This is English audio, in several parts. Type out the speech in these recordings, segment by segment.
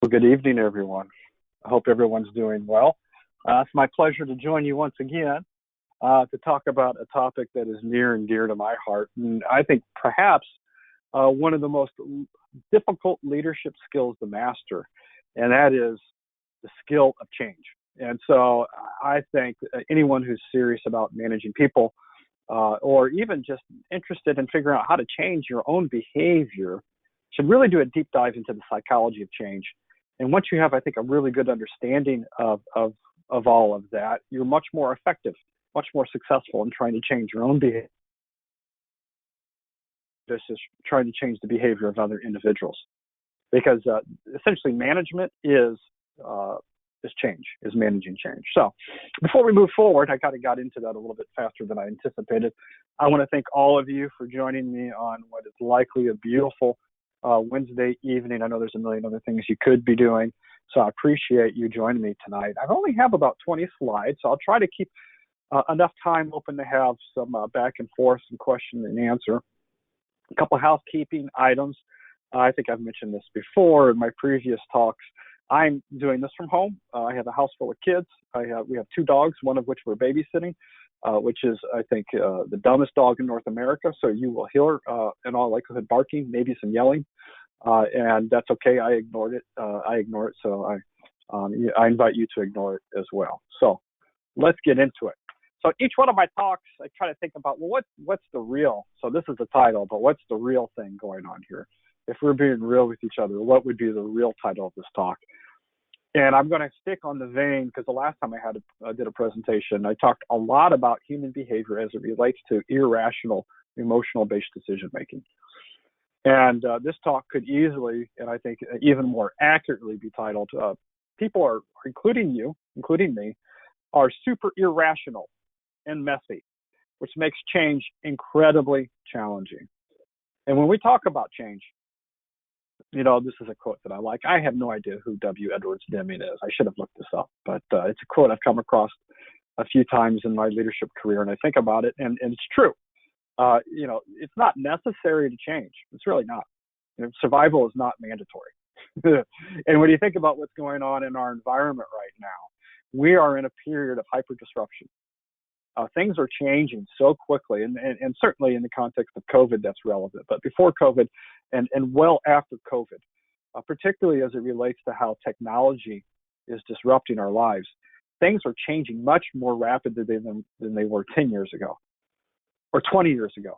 Well, good evening, everyone. I hope everyone's doing well. It's my pleasure to join you once again to talk about a topic that is near and dear to my heart, and I think perhaps one of the most difficult leadership skills to master, and that is the skill of change. And so I think anyone who's serious about managing people or even just interested in figuring out how to change your own behavior should really do a deep dive into the psychology of change. And once you have, I think, a really good understanding of all of that, you're much more effective, much more successful in trying to change your own behavior. This is trying to change the behavior of other individuals, because essentially management is change, is managing change. So before we move forward, I kind of got into that a little bit faster than I anticipated. I want to thank all of you for joining me on what is likely a beautiful Wednesday evening. I know there's a million other things you could be doing, so I appreciate you joining me tonight. I only have about 20 slides, so I'll try to keep enough time open to have some back and forth, some question and answer. A couple of housekeeping items. I think I've mentioned this before in my previous talks. I'm doing this from home. I have a house full of kids. We have two dogs, one of which we're babysitting, which is, I think, the dumbest dog in North America. So you will hear, in all likelihood, barking, maybe some yelling, and that's okay. I ignored it. I ignore it. So I invite you to ignore it as well. So let's get into it. So each one of my talks, I try to think about, well, what's the real? So this is the title, but what's the real thing going on here? If we're being real with each other, what would be the real title of this talk? And I'm going to stick on the vein, because the last time I did a presentation, I talked a lot about human behavior as it relates to irrational, emotional-based decision-making. And this talk could easily, and I think even more accurately, be titled, people are, including you, including me, are super irrational and messy, which makes change incredibly challenging. And when we talk about change, you know, this is a quote that I like. I have no idea who W. Edwards Deming is. I should have looked this up, but it's a quote I've come across a few times in my leadership career, and I think about it, and it's true. You know, it's not necessary to change. It's really not. You know, survival is not mandatory. And when you think about what's going on in our environment right now, we are in a period of hyper disruption. Things are changing so quickly, and certainly in the context of COVID, that's relevant. But before COVID and well after COVID, particularly as it relates to how technology is disrupting our lives, things are changing much more rapidly than they were 10 years ago, or 20 years ago,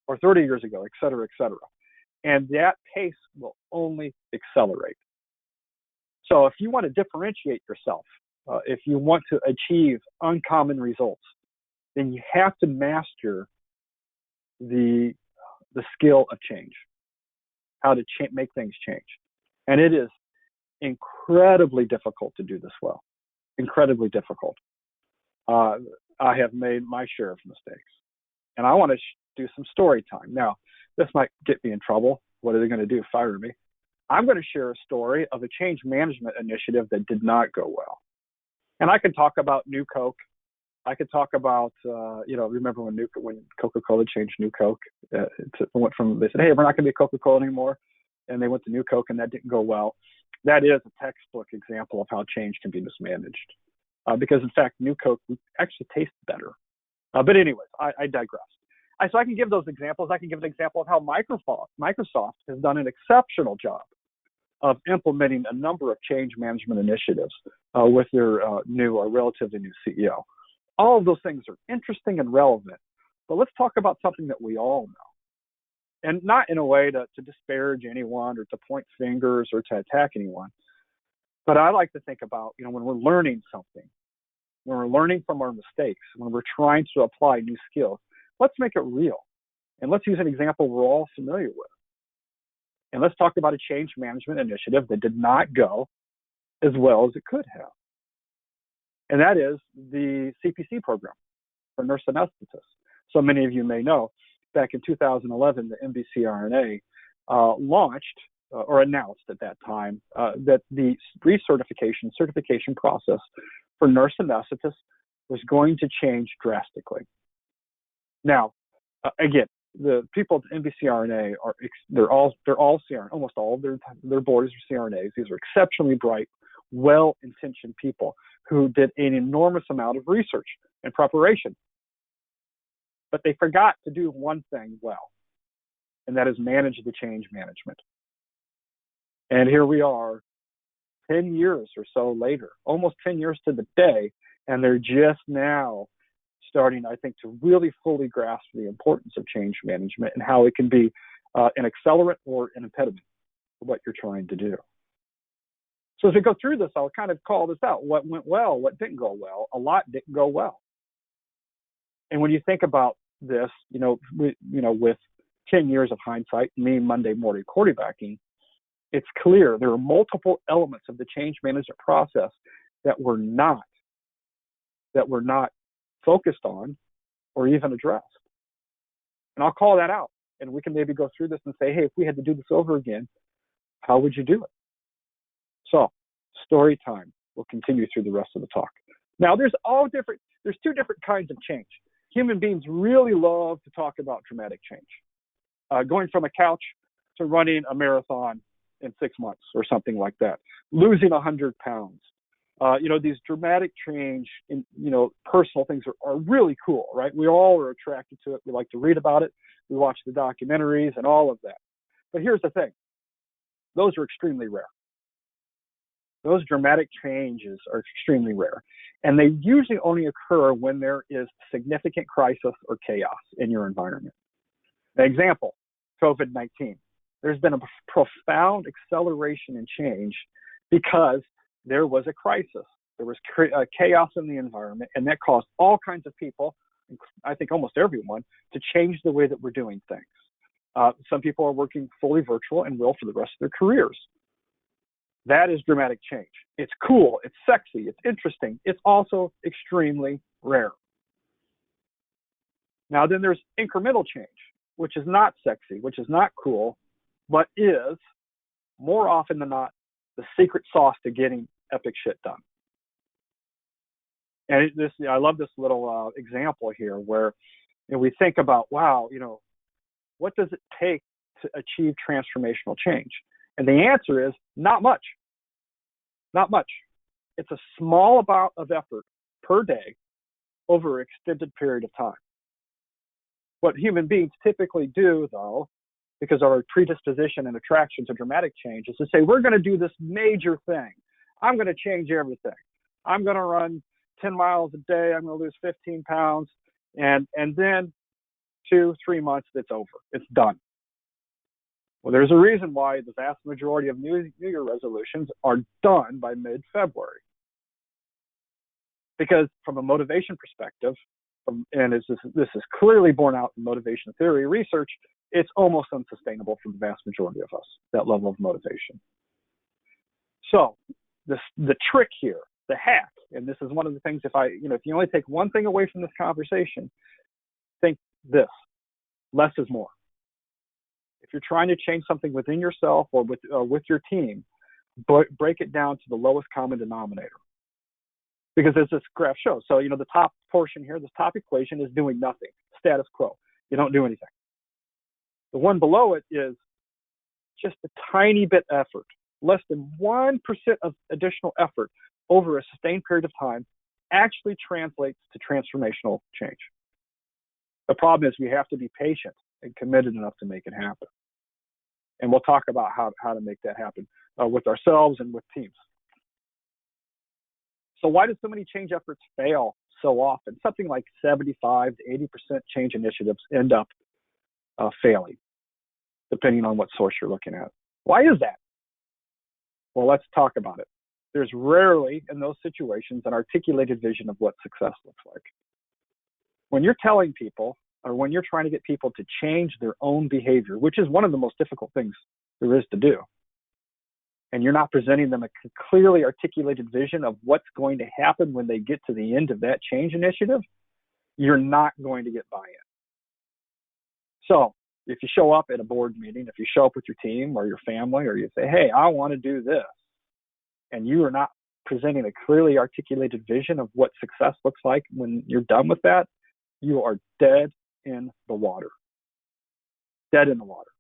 or 30 years ago, et cetera, et cetera. And that pace will only accelerate. So if you want to differentiate yourself, if you want to achieve uncommon results, then you have to master the skill of change, how to make things change. And it is incredibly difficult to do this well, incredibly difficult. I have made my share of mistakes, and I want to do some story time. Now, this might get me in trouble. What are they going to do? Fire me? I'm going to share a story of a change management initiative that did not go well. And I could talk about New Coke. I could talk about, you know, remember when Coca-Cola changed New Coke? They said, hey, we're not going to be Coca-Cola anymore. And they went to New Coke, and that didn't go well. That is a textbook example of how change can be mismanaged. Because, in fact, New Coke actually tastes better. But anyways, I digress. So I can give those examples. I can give an example of how Microsoft has done an exceptional job of implementing a number of change management initiatives with their new or relatively new CEO. All of those things are interesting and relevant, but let's talk about something that we all know. And not in a way to disparage anyone or to point fingers or to attack anyone, but I like to think about, you know, when we're learning something, when we're learning from our mistakes, when we're trying to apply new skills, let's make it real. And let's use an example we're all familiar with. And let's talk about a change management initiative that did not go as well as it could have. And that is the CPC program for nurse anesthetists. So many of you may know, back in 2011, the CRNA launched or announced at that time that the certification process for nurse anesthetists was going to change drastically. Now, again, the people at CRNA they're all CRNA, almost all of their boards are CRNAs. These are exceptionally bright, well-intentioned people who did an enormous amount of research and preparation. But they forgot to do one thing well, and that is manage the change management. And here we are 10 years or so later, almost 10 years to the day, and they're just now starting, I think, to really fully grasp the importance of change management and how it can be an accelerant or an impediment to what you're trying to do. So as we go through this, I'll kind of call this out. What went well, what didn't go well? A lot didn't go well. And when you think about this, with 10 years of hindsight, me Monday morning quarterbacking, it's clear there are multiple elements of the change management process that were not focused on or even addressed. And I'll call that out. And we can maybe go through this and say, hey, if we had to do this over again, how would you do it? So, story time. We'll continue through the rest of the talk. Now, there's two different kinds of change. Human beings really love to talk about dramatic change. Going from a couch to running a marathon in 6 months or something like that. Losing 100 pounds. These dramatic change in, personal things are really cool, right? We all are attracted to it. We like to read about it. We watch the documentaries and all of that. But here's the thing. Those are extremely rare. Those dramatic changes are extremely rare. And they usually only occur when there is significant crisis or chaos in your environment. An example, COVID-19. There's been a profound acceleration in change because there was a crisis. There was chaos in the environment, and that caused all kinds of people, I think almost everyone, to change the way that we're doing things. Some people are working fully virtual and will for the rest of their careers. That is dramatic change. It's cool, it's sexy, it's interesting. It's also extremely rare. Now then there's incremental change, which is not sexy, which is not cool, but is, more often than not, the secret sauce to getting epic shit done. And I love this little example here where we think about, wow, what does it take to achieve transformational change? And the answer is not much. Not much. It's a small amount of effort per day over an extended period of time. What human beings typically do, though, because of our predisposition and attraction to dramatic change, is to say, we're going to do this major thing. I'm going to change everything. I'm going to run 10 miles a day. I'm going to lose 15 pounds. And then 2-3 months, it's over. It's done. Well, there's a reason why the vast majority of New Year resolutions are done by mid-February. Because from a motivation perspective, and this is clearly borne out in motivation theory research, it's almost unsustainable for the vast majority of us, that level of motivation. So the trick here, the hack, and this is one of the things, if you only take one thing away from this conversation, think this: less is more. If you're trying to change something within yourself or with your team, break it down to the lowest common denominator. Because as this graph shows, so the top portion here, this top equation is doing nothing, status quo. You don't do anything. The one below it is just a tiny bit effort, less than 1% of additional effort over a sustained period of time actually translates to transformational change. The problem is we have to be patient and committed enough to make it happen. And we'll talk about how to make that happen with ourselves and with teams. So why do so many change efforts fail so often? Something like 75 to 80% change initiatives end up failing, depending on what source you're looking at. Why is that? Well, let's talk about it. There's rarely in those situations an articulated vision of what success looks like. When you're telling people, or when you're trying to get people to change their own behavior, which is one of the most difficult things there is to do, and you're not presenting them a clearly articulated vision of what's going to happen when they get to the end of that change initiative, you're not going to get buy-in. So if you show up at a board meeting, if you show up with your team or your family, or you say, hey, I want to do this, and you are not presenting a clearly articulated vision of what success looks like when you're done with that, you are dead in the water. dead in the water.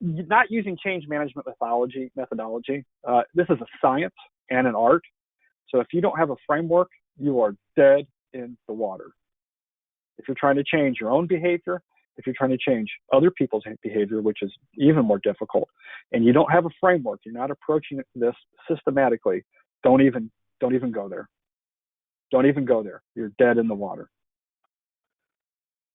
Not using change management methodology. This is a science and an art. So if you don't have a framework, you are dead in the water. If you're trying to change your own behavior, if you're trying to change other people's behavior, which is even more difficult, and you don't have a framework, you're not approaching this systematically, don't even go there. Don't even go there. You're dead in the water.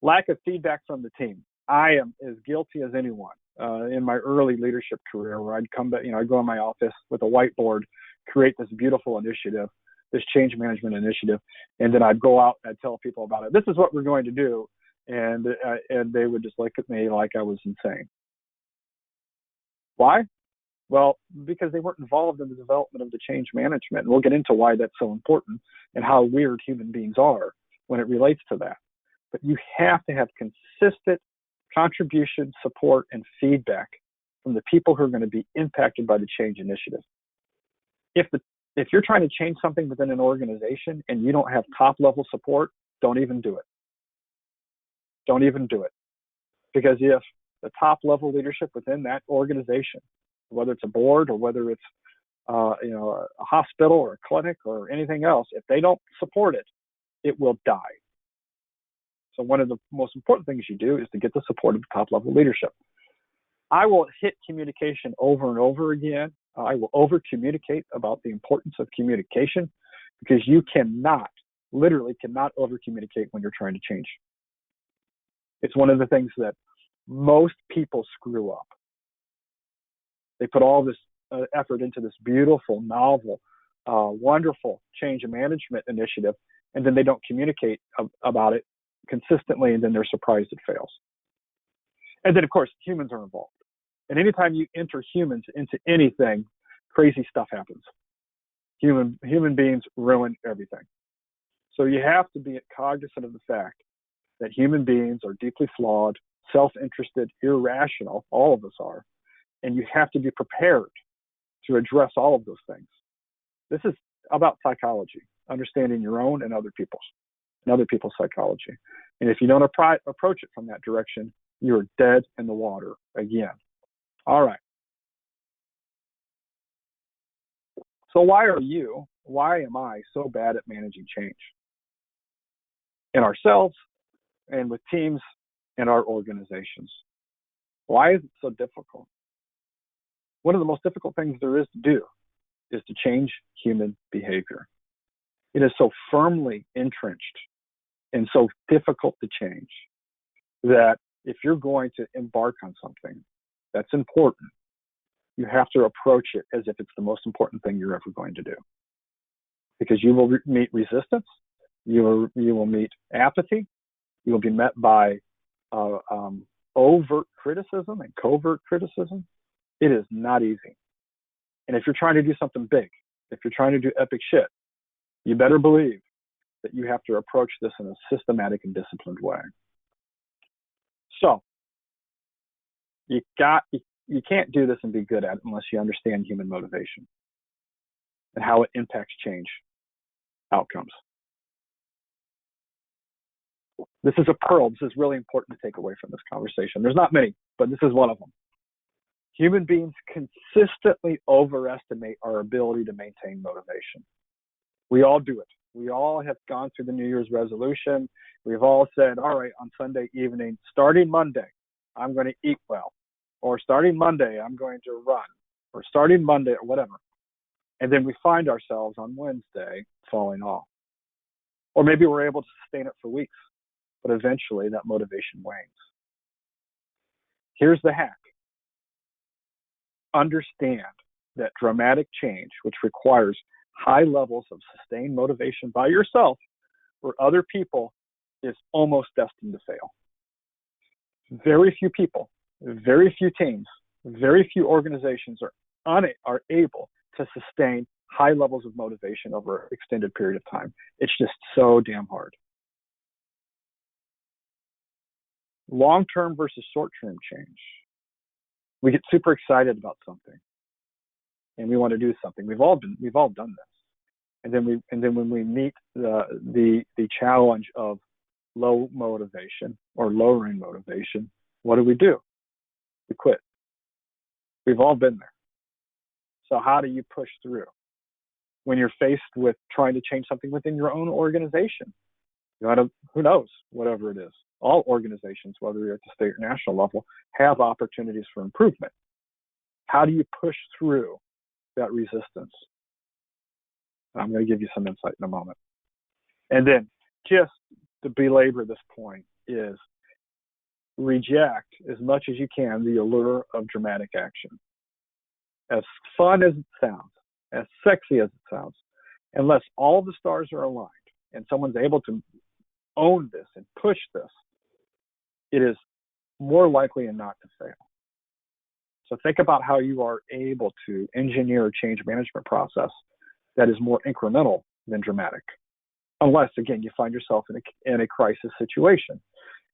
Lack of feedback from the team. I am as guilty as anyone. In my early leadership career, where I'd come back, I'd go in my office with a whiteboard, create this beautiful initiative, this change management initiative, and then I'd go out and I'd tell people about it. This is what we're going to do, and they would just look at me like I was insane. Why? Well, because they weren't involved in the development of the change management. And we'll get into why that's so important and how weird human beings are when it relates to that. But you have to have consistent contribution, support, and feedback from the people who are going to be impacted by the change initiative. If you're trying to change something within an organization and you don't have top-level support, don't even do it. Don't even do it. Because if the top-level leadership within that organization, whether it's a board or whether it's a hospital or a clinic or anything else, if they don't support it, it will die. So one of the most important things you do is to get the support of the top-level leadership. I will hit communication over and over again. I will over-communicate about the importance of communication because you literally cannot over-communicate when you're trying to change. It's one of the things that most people screw up. They put all this effort into this beautiful, novel, wonderful change management initiative, and then they don't communicate about it consistently, and then they're surprised it fails. And then, of course, humans are involved. And anytime you enter humans into anything, crazy stuff happens. Human beings ruin everything. So you have to be cognizant of the fact that human beings are deeply flawed, self-interested, irrational, all of us are, and you have to be prepared to address all of those things. This is about psychology, understanding your own and other people's psychology. And if you don't approach it from that direction, you're dead in the water again. All right. So why am I so bad at managing change in ourselves and with teams and our organizations? Why is it so difficult? One of the most difficult things there is to do is to change human behavior. It is so firmly entrenched and so difficult to change that if you're going to embark on something that's important, you have to approach it as if it's the most important thing you're ever going to do. Because you will meet resistance, you will meet apathy, you will be met by overt criticism and covert criticism. It is not easy. And if you're trying to do something big, if you're trying to do epic shit, you better believe that you have to approach this in a systematic and disciplined way. So you can't do this and be good at it unless you understand human motivation and how it impacts change outcomes. This is a pearl. This is really important to take away from this conversation. There's not many, but this is one of them. Human beings consistently overestimate our ability to maintain motivation. We all do it. We all have gone through the New Year's resolution. We've all said, all right, on Sunday evening, starting Monday, I'm going to eat well. Or starting Monday, I'm going to run. Or starting Monday, or whatever. And then we find ourselves on Wednesday falling off. Or maybe we're able to sustain it for weeks, but eventually that motivation wanes. Here's the hack. Understand that dramatic change, which requires high levels of sustained motivation by yourself or other people, is almost destined to fail. Very few people, very few teams, very few organizations are able to sustain high levels of motivation over an extended period of time. It's just so damn hard. Long-term versus short-term change. We get super excited about something, and we want to do something. We've all done this, and then when we meet the challenge of low motivation or lowering motivation, what do? We quit. We've all been there. So how do you push through when you're faced with trying to change something within your own organization? Who knows, whatever it is. All organizations, whether you're at the state or national level, have opportunities for improvement. How do you push through that resistance? I'm going to give you some insight in a moment. And then, just to belabor this point, is reject as much as you can the allure of dramatic action. As fun as it sounds, as sexy as it sounds, unless all the stars are aligned and someone's able to own this and push this, it is more likely than not to fail. So think about how you are able to engineer a change management process that is more incremental than dramatic. Unless, again, you find yourself in a crisis situation.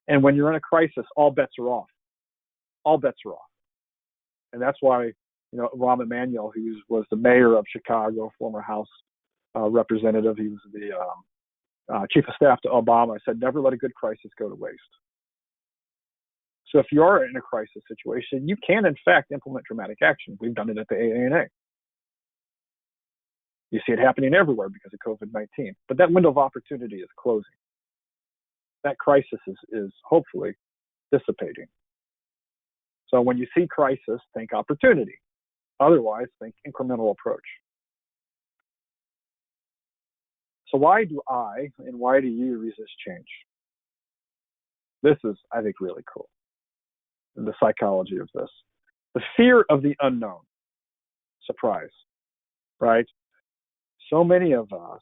And when you're in a crisis, all bets are off. All bets are off. And that's why, Rahm Emanuel, who was the mayor of Chicago, former House representative, he was the chief of staff to Obama, said, never let a good crisis go to waste. So if you are in a crisis situation, you can, in fact, implement dramatic action. We've done it at the AANA. You see it happening everywhere because of COVID-19. But that window of opportunity is closing. That crisis is hopefully dissipating. So when you see crisis, think opportunity. Otherwise, think incremental approach. So why do I and why do you resist change? This is, I think, really cool. The psychology of this. The fear of the unknown. Surprise, right? So many of us,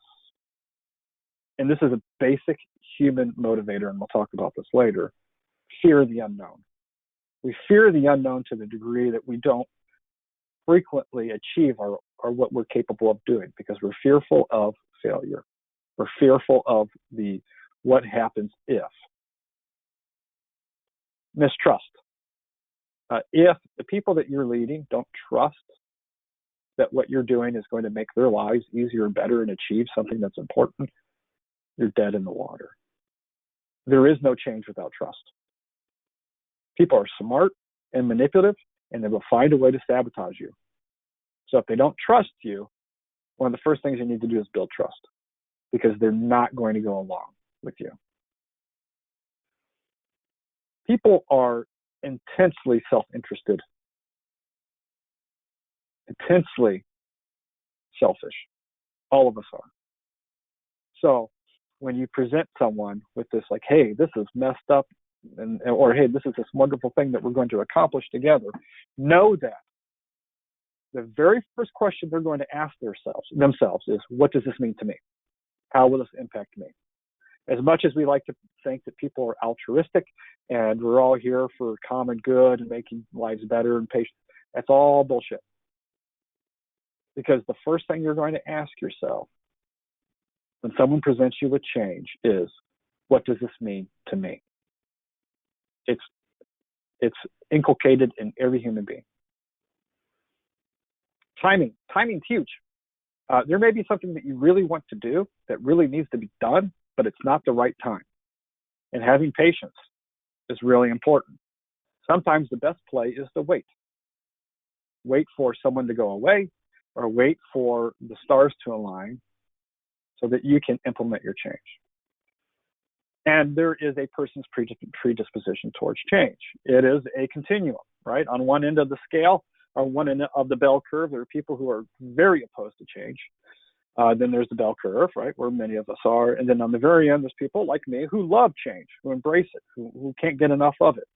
and this is a basic human motivator, and we'll talk about this later, fear the unknown. We fear the unknown to the degree that we don't frequently achieve or what we're capable of doing because we're fearful of failure. We're fearful of what happens if. Mistrust. If the people that you're leading don't trust that what you're doing is going to make their lives easier and better and achieve something that's important, you're dead in the water. There is no change without trust. People are smart and manipulative, and they will find a way to sabotage you. So if they don't trust you, one of the first things you need to do is build trust because they're not going to go along with you. People are intensely self-interested, intensely selfish. All of us are. So when you present someone with this, like, hey, this is messed up, or hey, this is this wonderful thing that we're going to accomplish together, know that the very first question they're going to ask themselves is, what does this mean to me? How will this impact me? As much as we like to think that people are altruistic and we're all here for common good and making lives better and patient, that's all bullshit. Because the first thing you're going to ask yourself when someone presents you with change is, what does this mean to me? It's inculcated in every human being. Timing's huge. There may be something that you really want to do that really needs to be done, but it's not the right time. And having patience is really important. Sometimes the best play is to wait. Wait for someone to go away or wait for the stars to align so that you can implement your change. And there is a person's predisposition towards change. It is a continuum, right? On one end of the scale, or one end of the bell curve, there are people who are very opposed to change. Then there's the bell curve, right, where many of us are. And then on the very end, there's people like me who love change, who embrace it, who can't get enough of it.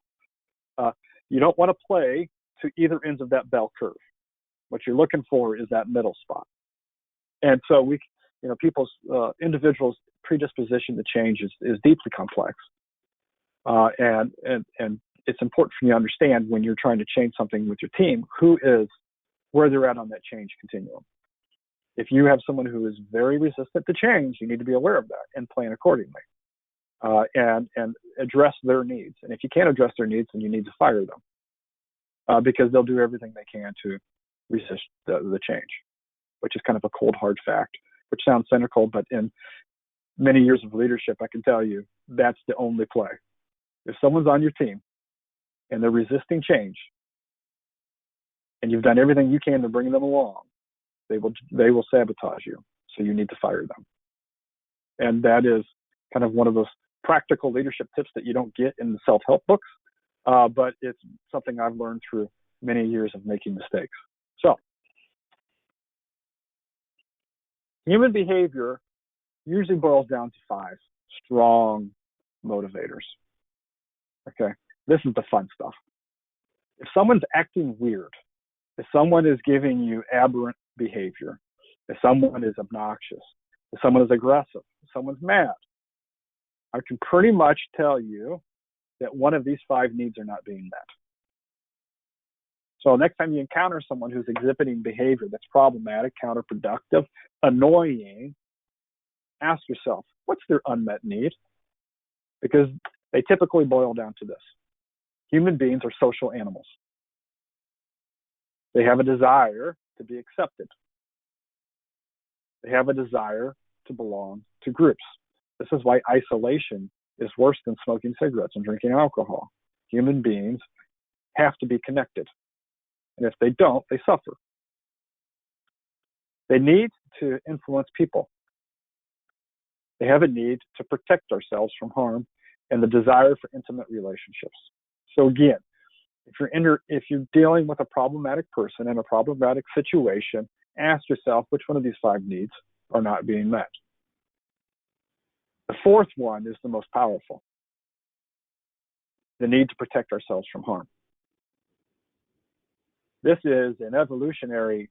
You don't want to play to either ends of that bell curve. What you're looking for is that middle spot. And so people's individuals' predisposition to change is deeply complex. And it's important for you to understand when you're trying to change something with your team, where they're at on that change continuum. If you have someone who is very resistant to change, you need to be aware of that and plan accordingly, and address their needs. And if you can't address their needs, then you need to fire them because they'll do everything they can to resist the change, which is kind of a cold, hard fact, which sounds cynical, but in many years of leadership, I can tell you that's the only play. if someone's on your team and they're resisting change, and you've done everything you can to bring them along, they will sabotage you. So you need to fire them. And that is kind of one of those practical leadership tips that you don't get in the self-help books, but it's something I've learned through many years of making mistakes. So human behavior usually boils down to 5 strong motivators. Okay, this is the fun stuff. If someone's acting weird, if someone is giving you aberrant behavior, if someone is obnoxious, if someone is aggressive, if someone's mad, I can pretty much tell you that one of these 5 needs are not being met. So next time you encounter someone who's exhibiting behavior that's problematic, counterproductive, annoying, ask yourself, what's their unmet need? Because they typically boil down to this. Human beings are social animals. They have a desire to be accepted. They have a desire to belong to groups. This is why isolation is worse than smoking cigarettes and drinking alcohol. Human beings have to be connected. And if they don't, they suffer. They need to influence people. They have a need to protect ourselves from harm and the desire for intimate relationships. So again, if you're dealing with a problematic person in a problematic situation, ask yourself which one of these 5 needs are not being met. The 4th one is the most powerful. The need to protect ourselves from harm. This is an evolutionary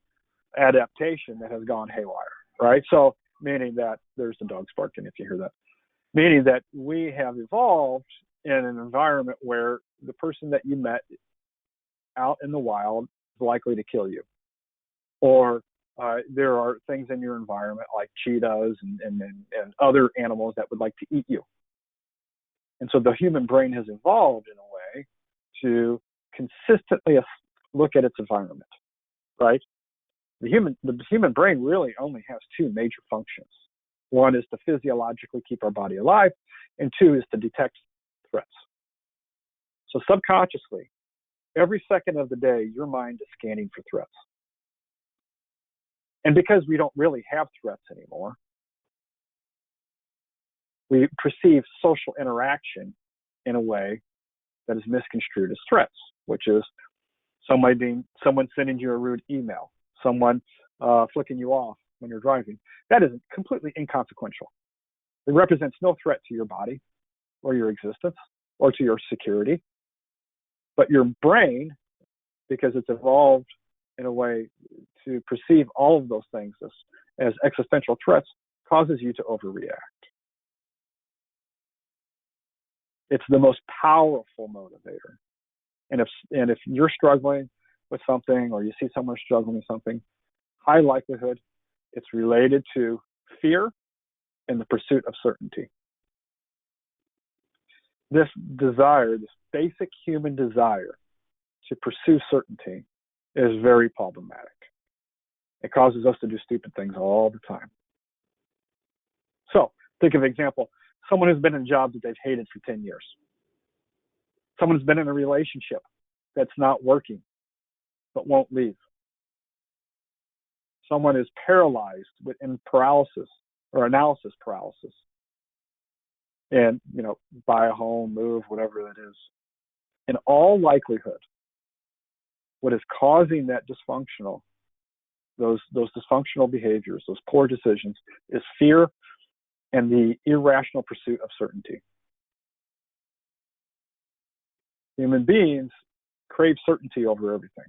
adaptation that has gone haywire, right? So meaning that there's the dogs barking if you hear that. Meaning that we have evolved in an environment where the person that you met out in the wild is likely to kill you. Or there are things in your environment like cheetahs and other animals that would like to eat you. And so the human brain has evolved in a way to consistently look at its environment, right? The human brain really only has 2 major functions. One is to physiologically keep our body alive, and 2 is to detect threats. So subconsciously, every second of the day, your mind is scanning for threats. And because we don't really have threats anymore, we perceive social interaction in a way that is misconstrued as threats, which is someone sending you a rude email, someone flicking you off when you're driving. That is completely inconsequential. It represents no threat to your body or your existence or to your security. But your brain, because it's evolved in a way to perceive all of those things as existential threats, causes you to overreact. It's the most powerful motivator. And if you're struggling with something or you see someone struggling with something, high likelihood it's related to fear and the pursuit of certainty. This desire, this basic human desire to pursue certainty is very problematic. It causes us to do stupid things all the time. So think of an example. Someone who's been in a job that they've hated for 10 years. Someone's been in a relationship that's not working but won't leave. Someone is paralyzed in paralysis or analysis paralysis. And, buy a home, move, whatever that is. In all likelihood, what is causing that those dysfunctional behaviors, those poor decisions, is fear and the irrational pursuit of certainty. Human beings crave certainty over everything,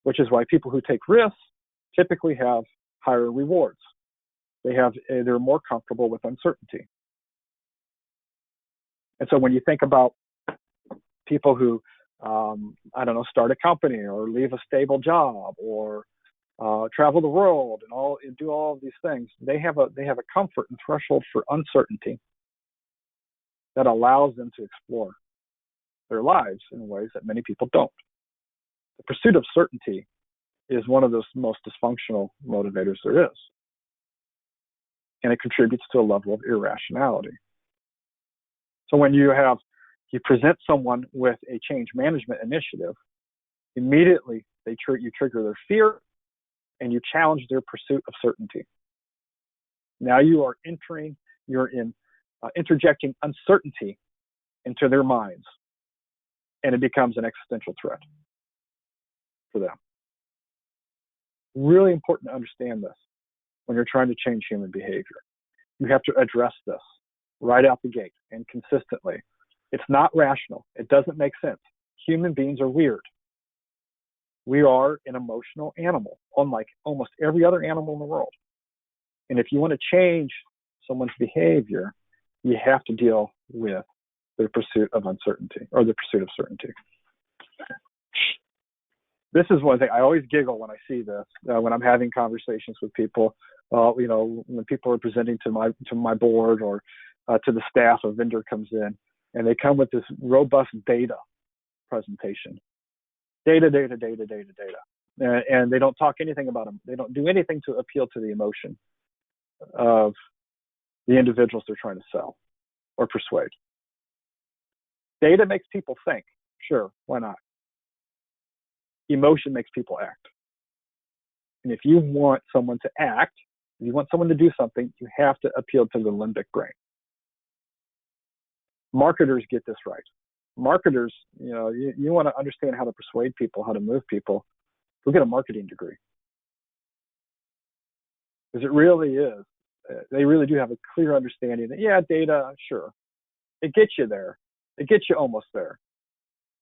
which is why people who take risks typically have higher rewards. They're more comfortable with uncertainty. And so when you think about people who, start a company or leave a stable job or travel the world and do all of these things, they have a comfort and threshold for uncertainty that allows them to explore their lives in ways that many people don't. The pursuit of certainty is one of the most dysfunctional motivators there is. And it contributes to a level of irrationality. So when you present someone with a change management initiative, immediately you trigger their fear and you challenge their pursuit of certainty. Now you're interjecting uncertainty into their minds, and it becomes an existential threat for them. Really important to understand this when you're trying to change human behavior. You have to address this right out the gate and consistently. It's not rational. It doesn't make sense. Human beings are weird. We are an emotional animal, unlike almost every other animal in the world. And if you want to change someone's behavior, you have to deal with their pursuit of uncertainty or the pursuit of certainty. This is one thing I always giggle when I see this, when I'm having conversations with people, when people are presenting to my board or to the staff, a vendor comes in and they come with this robust data presentation. Data. And they don't talk anything about them. They don't do anything to appeal to the emotion of the individuals they're trying to sell or persuade. Data makes people think. Sure, why not? Emotion makes people act. And if you want someone to act, if you want someone to do something, you have to appeal to the limbic brain. Marketers get this right. Marketers, you want to understand how to persuade people, how to move people, go get a marketing degree. Because it really is. They really do have a clear understanding that, yeah, data, sure. It gets you there. It gets you almost there.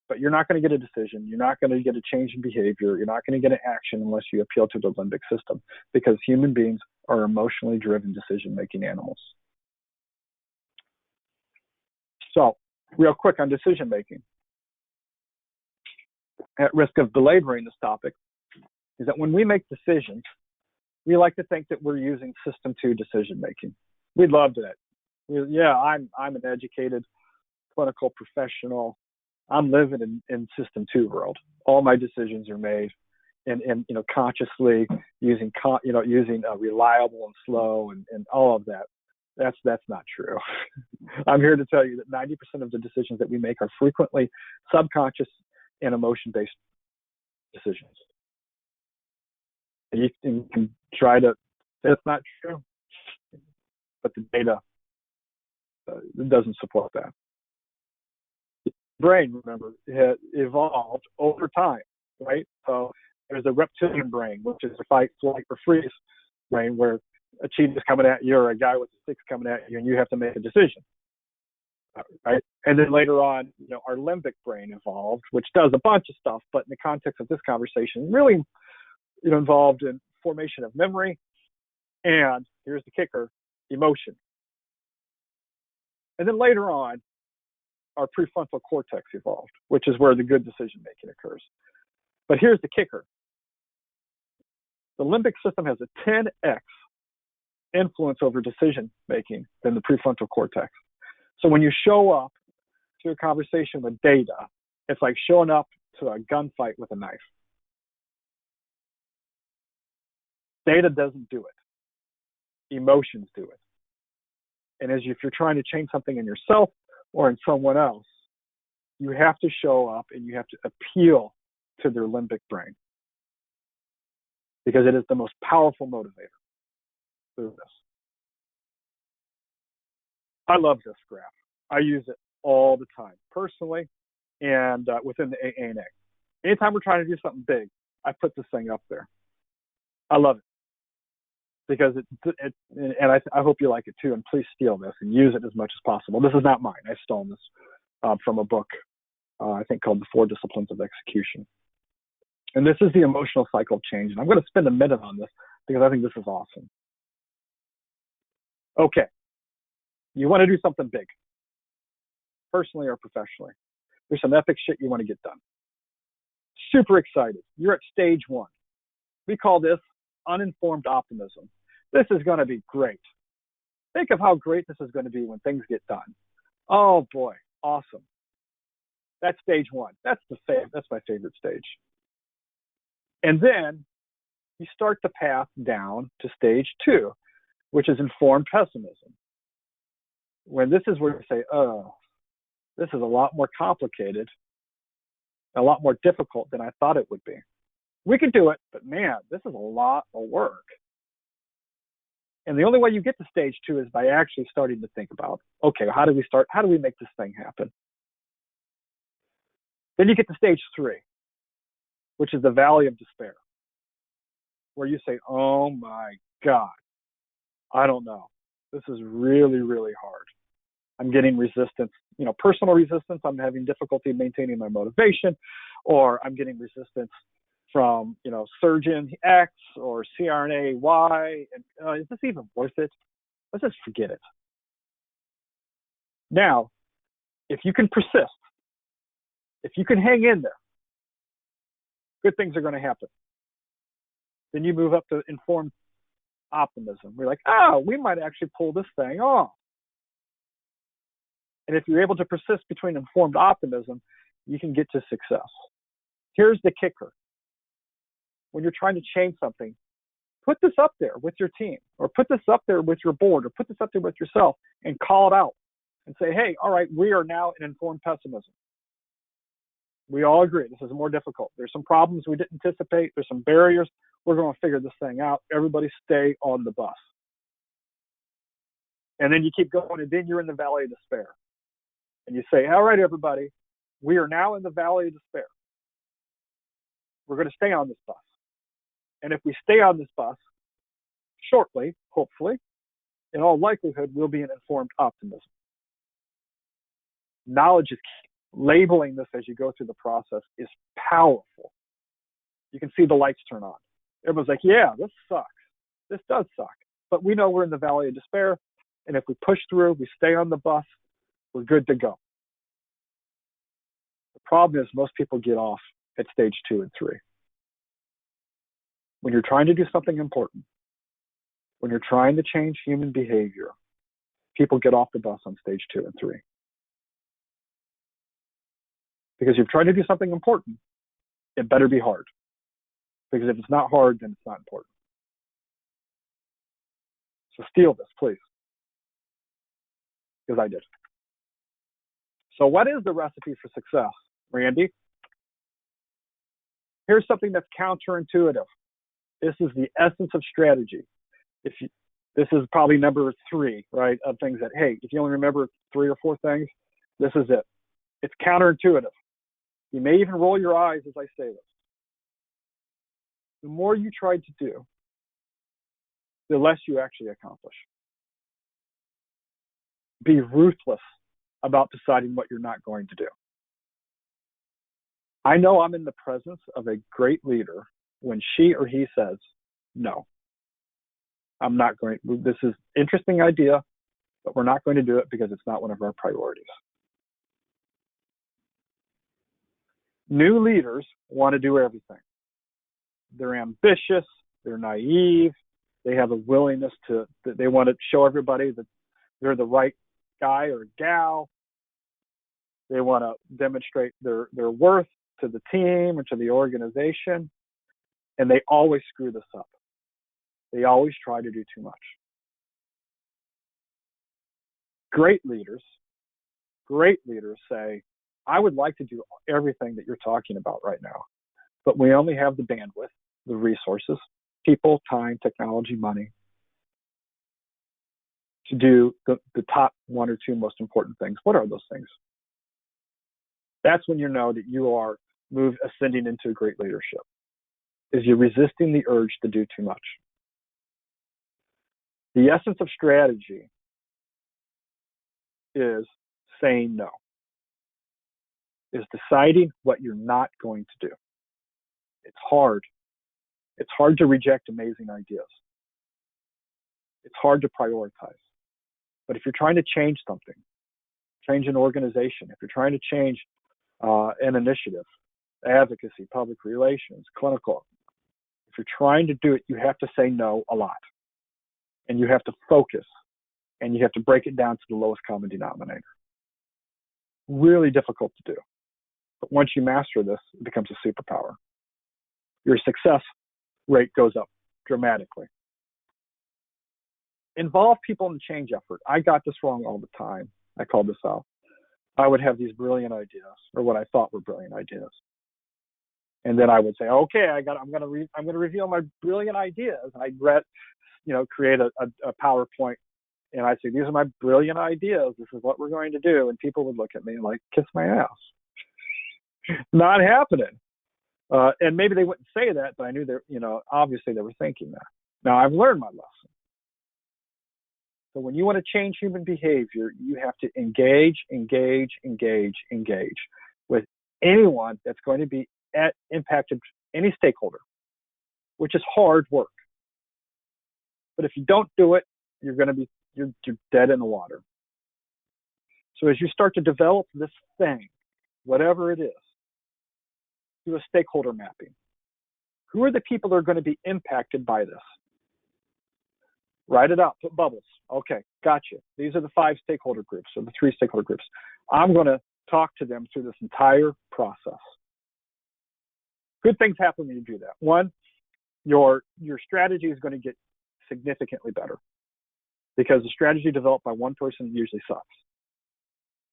But you're not going to get a decision. You're not going to get a change in behavior. You're not going to get an action unless you appeal to the limbic system, because human beings are emotionally driven decision-making animals. So, real quick on decision-making. At risk of belaboring this topic, is that when we make decisions, we like to think that we're using System 2 decision-making. We love that. I'm an educated clinical professional. I'm living in System 2 world. All my decisions are made and consciously using reliable and slow and all of that. That's not true. I'm here to tell you that 90% of the decisions that we make are frequently subconscious and emotion-based decisions. And you can try to say it's not true, but the data doesn't support that. The brain, remember, evolved over time, right? So there's a reptilian brain, which is a fight, flight, or freeze brain, where a cheetah's coming at you or a guy with a stick's coming at you, and you have to make a decision, right? And then later on, our limbic brain evolved, which does a bunch of stuff, but in the context of this conversation, really, involved in formation of memory, and here's the kicker, emotion. And then later on, our prefrontal cortex evolved, which is where the good decision making occurs. But here's the kicker. The limbic system has a 10x influence over decision making than the prefrontal cortex. So when you show up to a conversation with data, it's like showing up to a gunfight with a knife. Data doesn't do it. Emotions do it. And if you're trying to change something in yourself or in someone else, you have to show up and you have to appeal to their limbic brain, because it is the most powerful motivator through this. I love this graph. I use it all the time, personally and within the AANA. Anytime we're trying to do something big, I put this thing up there. I love it. Because I hope you like it too, and please steal this and use it as much as possible. This is not mine. I stole this from a book, I think called The 4 Disciplines of Execution. And this is the emotional cycle of change. And I'm going to spend a minute on this because I think this is awesome. Okay. You want to do something big, personally or professionally. There's some epic shit you want to get done. Super excited. You're at stage 1. We call this uninformed optimism. This is going to be great. Think of how great this is going to be when things get done. Oh boy, awesome. That's stage 1. That's my favorite stage. And then you start the path down to stage 2, which is informed pessimism. When this is where you say, oh, This is a lot more complicated, a lot more difficult than I thought it would be. We can do it, but man, this is a lot of work. And the only way you get to stage 2 is by actually starting to think about, okay, how do we start? How do we make this thing happen? Then you get to stage 3, which is the valley of despair, where you say, oh my God, I don't know. This is really, really hard. I'm getting resistance, personal resistance. I'm having difficulty maintaining my motivation, or I'm getting resistance from, surgeon X or CRNA Y. And is this even worth it? Let's just forget it. Now, if you can persist, if you can hang in there, good things are going to happen. Then you move up to informed optimism. We're like, we might actually pull this thing off. And if you're able to persist between informed optimism, you can get to success. Here's the kicker. When you're trying to change something, put this up there with your team, or put this up there with your board, or put this up there with yourself and call it out and say, hey, all right, we are now in informed pessimism. We all agree this is more difficult. There's some problems we didn't anticipate. There's some barriers. We're going to figure this thing out. Everybody stay on the bus. And then you keep going, and then you're in the valley of despair. And you say, all right, everybody, we are now in the valley of despair. We're going to stay on this bus. And if we stay on this bus, shortly, hopefully, in all likelihood, we'll be in informed optimism. Knowledge is key. Labeling this as you go through the process is powerful. You can see the lights turn on. Everyone's like, yeah, this sucks. This does suck. But we know we're in the valley of despair. And if we push through, we stay on the bus, we're good to go. The problem is most people get off at stage 2 and 3. When you're trying to do something important, when you're trying to change human behavior, people get off the bus on stage 2 and 3. Because you're trying to do something important, it better be hard. Because if it's not hard, then it's not important. So steal this, please. Because I did. So what is the recipe for success, Randy? Here's something that's counterintuitive. This is the essence of strategy. This is probably number 3, right, of things that, hey, if you only remember 3 or 4 things, this is it. It's counterintuitive. You may even roll your eyes as I say this. The more you try to do, the less you actually accomplish. Be ruthless about deciding what you're not going to do. I know I'm in the presence of a great leader when she or he says, no, I'm not going. This is an interesting idea, but we're not going to do it because it's not one of our priorities. New leaders want to do everything. They're ambitious, they're naive, they have a willingness they want to show everybody that they're the right guy or gal. They want to demonstrate their worth to the team or to the organization, and they always screw this up. They always try to do too much. Great leaders say, I would like to do everything that you're talking about right now, but we only have the bandwidth, the resources, people, time, technology, money, to do the top 1 or 2 most important things. What are those things? That's when you know that you are ascending into great leadership, is you're resisting the urge to do too much. The essence of strategy is saying no, is deciding what you're not going to do. It's hard. It's hard to reject amazing ideas. It's hard to prioritize. But if you're trying to change something, change an organization, if you're trying to change an initiative, advocacy, public relations, clinical, if you're trying to do it, you have to say no a lot. And you have to focus. And you have to break it down to the lowest common denominator. Really difficult to do. But once you master this, it becomes a superpower. Your success rate goes up dramatically. Involve people in the change effort. I got this wrong all the time. I called this out. I would have these brilliant ideas, or what I thought were brilliant ideas. And then I would say, okay, I'm going to reveal my brilliant ideas. And I'd create a PowerPoint, and I'd say, these are my brilliant ideas. This is what we're going to do. And people would look at me and like, kiss my ass. Not happening. And maybe they wouldn't say that, but I knew obviously they were thinking that. Now I've learned my lesson. So when you want to change human behavior, you have to engage with anyone that's going to be impacted, any stakeholder, which is hard work. But if you don't do it, you're dead in the water. So as you start to develop this thing, whatever it is, do a stakeholder mapping. Who are the people that are going to be impacted by this? Write it out, put bubbles. Okay, gotcha. These are the 5 stakeholder groups, or the 3 stakeholder groups. I'm going to talk to them through this entire process. Good things happen when you do that. One, your strategy is going to get significantly better, because a strategy developed by one person usually sucks.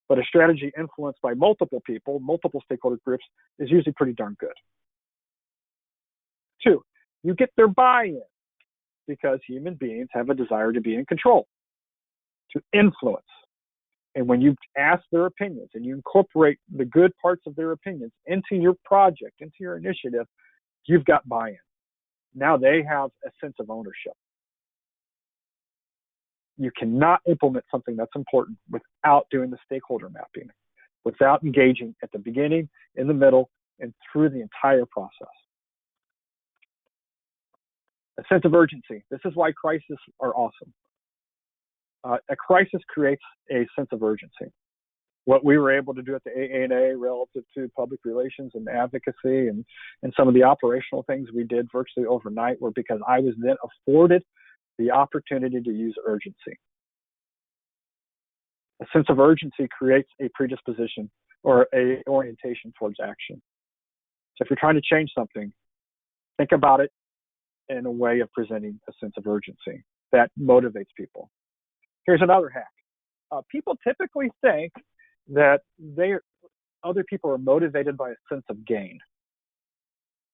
But a strategy influenced by multiple people, multiple stakeholder groups, is usually pretty darn good. 2, you get their buy-in, because human beings have a desire to be in control, to influence. And when you ask their opinions and you incorporate the good parts of their opinions into your project, into your initiative, you've got buy-in. Now they have a sense of ownership. You cannot implement something that's important without doing the stakeholder mapping, without engaging at the beginning, in the middle, and through the entire process. A sense of urgency. This is why crises are awesome. A crisis creates a sense of urgency. What we were able to do at the AANA relative to public relations and advocacy and some of the operational things we did virtually overnight were because I was then afforded the opportunity to use urgency. A sense of urgency creates a predisposition or a orientation towards action. So if you're trying to change something, think about it in a way of presenting a sense of urgency that motivates people. Here's another hack. People typically think that other people are motivated by a sense of gain.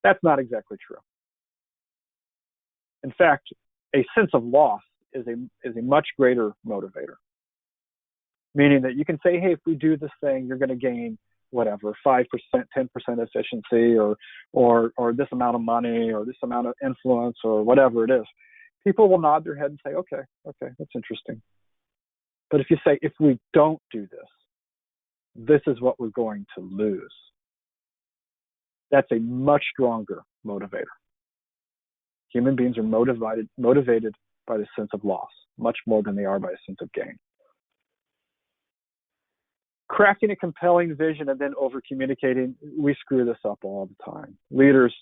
That's not exactly true. In fact, a sense of loss is a much greater motivator. Meaning that you can say, hey, if we do this thing, you're going to gain whatever, 5%, 10% efficiency, or this amount of money, or this amount of influence, or whatever it is. People will nod their head and say, okay, that's interesting. But if you say, if we don't do this, this is what we're going to lose, that's a much stronger motivator. Human beings are motivated by the sense of loss, much more than they are by a sense of gain. Crafting a compelling vision and then over-communicating, we screw this up all the time. Leaders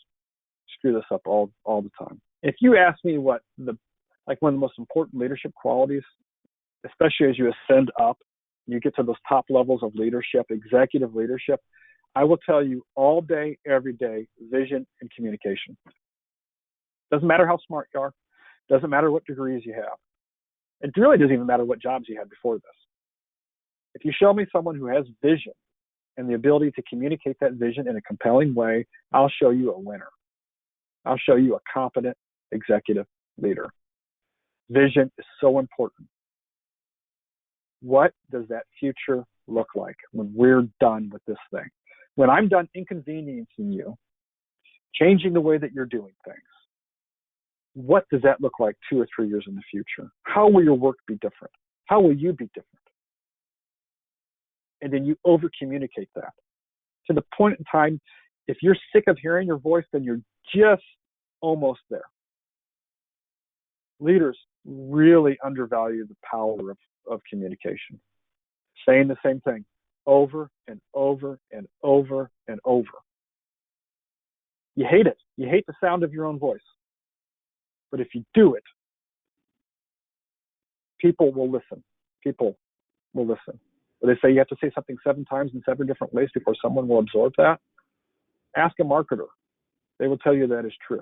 screw this up all the time. If you ask me what one of the most important leadership qualities, especially as you ascend up, you get to those top levels of leadership, executive leadership, I will tell you all day, every day, vision and communication. Doesn't matter how smart you are. Doesn't matter what degrees you have. It really doesn't even matter what jobs you had before this. If you show me someone who has vision and the ability to communicate that vision in a compelling way, I'll show you a winner. I'll show you a competent executive leader. Vision is so important. What does that future look like when we're done with this thing? When I'm done inconveniencing you, changing the way that you're doing things, what does that look like 2 or 3 years in the future? How will your work be different? How will you be different? And then you over-communicate that to the point in time, if you're sick of hearing your voice, then you're just almost there. Leaders really undervalue the power of communication. Saying the same thing over and over and over and over. You hate it. You hate the sound of your own voice. But if you do it, people will listen. People will listen. But they say you have to say something 7 times in 7 different ways before someone will absorb that. Ask a marketer. They will tell you that is true.